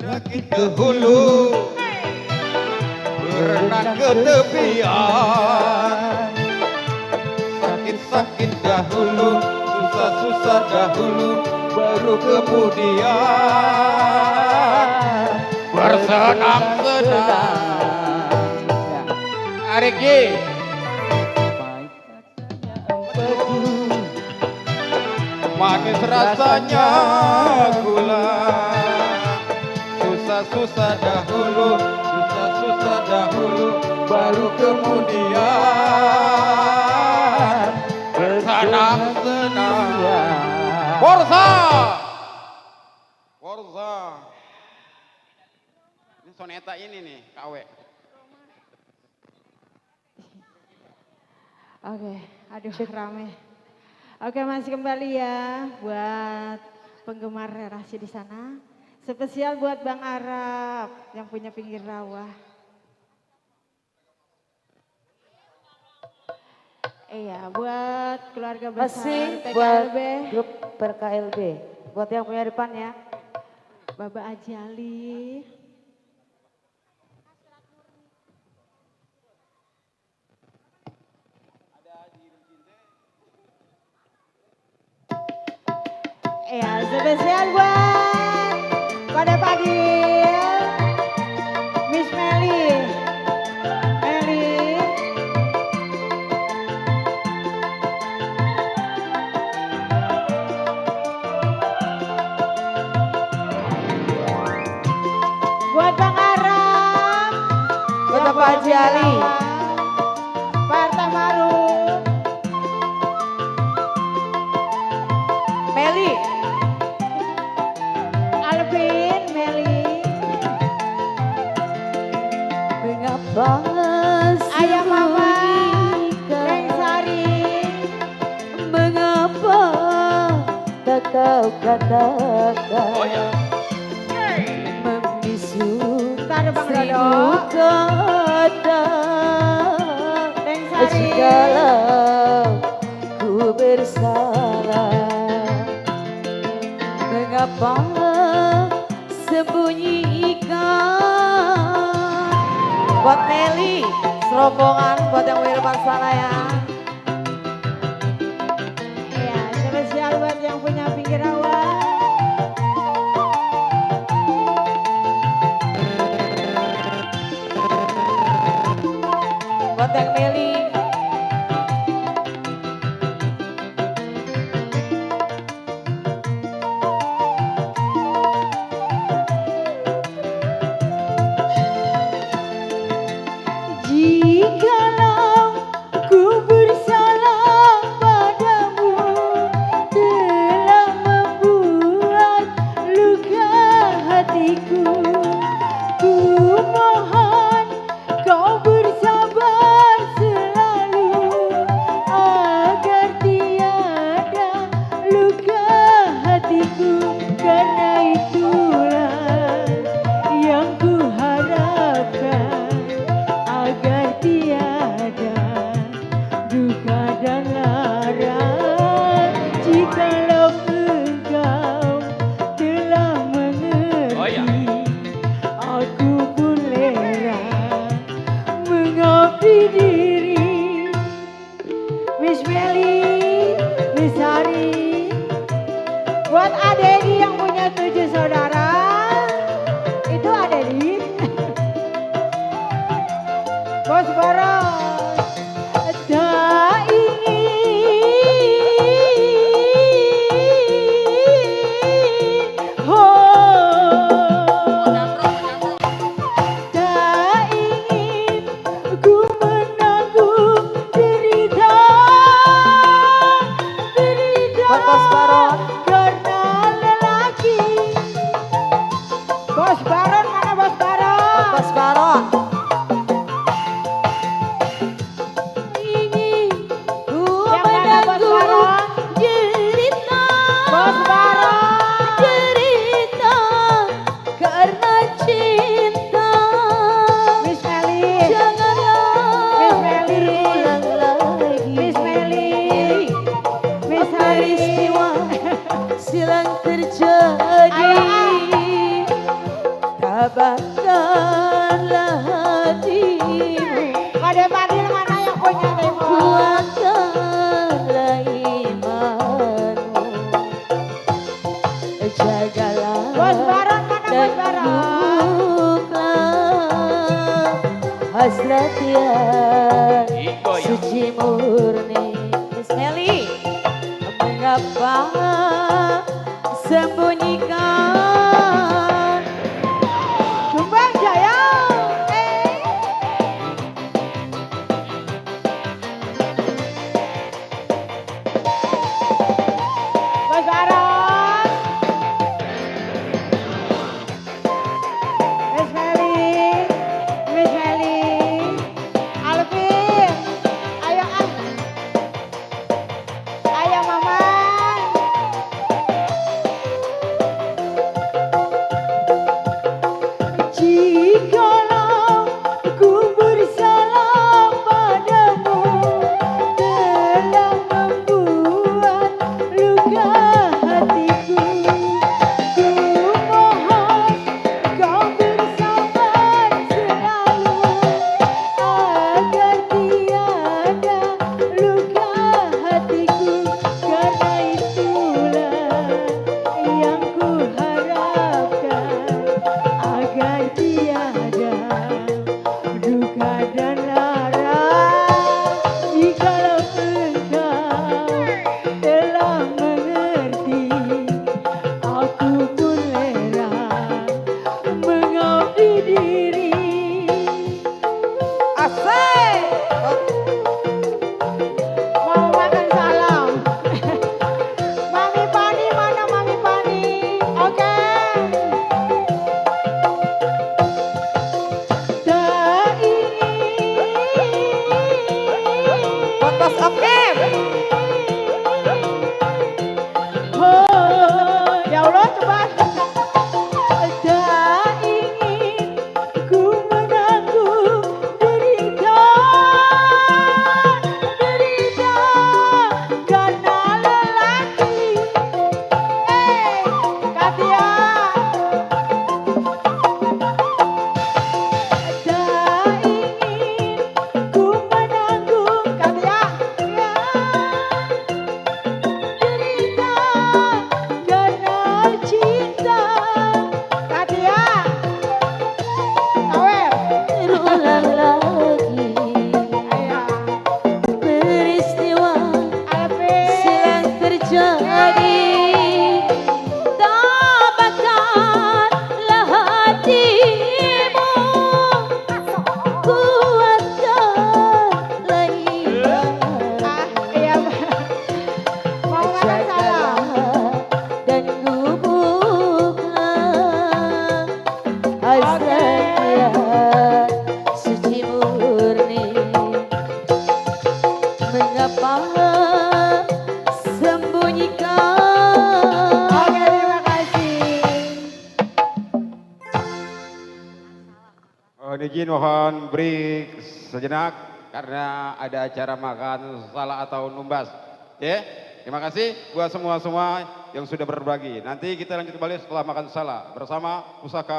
Rakit ke hulu, berenang ke tepian. Sakit-sakit dahulu, susah-susah dahulu baru kemudian bersenang-senang. Ariki. Manis rasanya gula, susah-susah dahulu, susah-susah dahulu, baru kemudian bersenang-senang. Forza! Forza! Ini soneta ini nih, KW. Oke, aduh rame. Oke, masih kembali ya buat penggemar Rasi di sana. Spesial buat Bang Arab yang punya pinggir rawa. Iya, buat keluarga besar Masih buat PKLB. grup PKLB. Buat yang punya depan ya. Baba Ajali. Ya, spesial buat pada pagi Miss Meli. Meli. Buat Bang Aram. Buat Bapak Haji Ali. Pak Arta Maruf. Meli. Alvin, Meli. Mengapa Ayah Mama. Neng Sari. Mengapa tak kau katakan Oh ya. membisu Ntar Bang Dodo. seribu kata Neng Sari. jikalau ku bersalah. Mengapa sembunyikan? Buat Meli, serombongan buat yang di depan sana ya. Ya, spesial buat yang punya pinggir rawa. Buat yang Meli. Jikalau ku bersalah padamu, telah membuat luka hatiku, ku mohon kau bersabar selalu agar tiada luka hatiku, karena itulah yang ku harapkan, agar tiada duka dan lara. Jikalau engkau telah mengerti, Oh ya. aku pun rela mengabdi diri. Miss Meli, Miss Hari, buat Adedi yang punya 7 saudara. Itu Adedi. Bos Boros, tak ingin, tak ingin ku menanggung derita, Buat Bos Baron. karena lelaki. Bos Baron, mana Bos Baron? Bos Baron. Ku Yang mana Bos Baron? derita, Bos Baron. derita karena cinta. Miss Meli. Janganlah Miss Meli. berulang lagi. Miss Meli. Miss Peristiwa Hari. silang terjadi. Tabahkanlah hatimu, Pada Fadil mana yang punya demo? kuatkanlah imanmu. Bos Baron mana Bos Baron? Bukan hasrat yang Iko ya. suci murni. Miss Melly, mengapa sembunyikan? Sumbang Jaya. Bos Baron. Miss Melly. Miss Melly. Alvin. Ayo ah. Ayo Mama. Jikalau ku bersalah padamu telah membuat luka hatiku, ku mohon kau bersabar selalu agar tiada luka hatiku, karena itulah yang ku harapkan agar tiada duka dan lara. Jikalau engkau telah mengerti, aku pun rela mengabdi diri. Asik. Mau makan salam. Mami Pani mana Mami Pani? Oke. Tak ingin Potos oke. oh, ya Allah coba. Tak ingin ku menanggung derita karena lelaki. Katia. Tak ingin ku menanggung Katia derita karena cinta. Katia, kawer. Terulang lagi Ayah, peristiwa Alvin. yang terjadi. Tabahkanlah hatimu, kuatkanlah iman. Iya, mau makan salam. Dan gugurlah hasrat yang suci murni. Mengapa sembunyikan? Oke, terima kasih. Izin mohon break sejenak karena ada acara makan salak atau numbas. Oke, terima kasih buat semua yang sudah berbagi. Nanti kita lanjut kembali setelah makan salak bersama Pusaka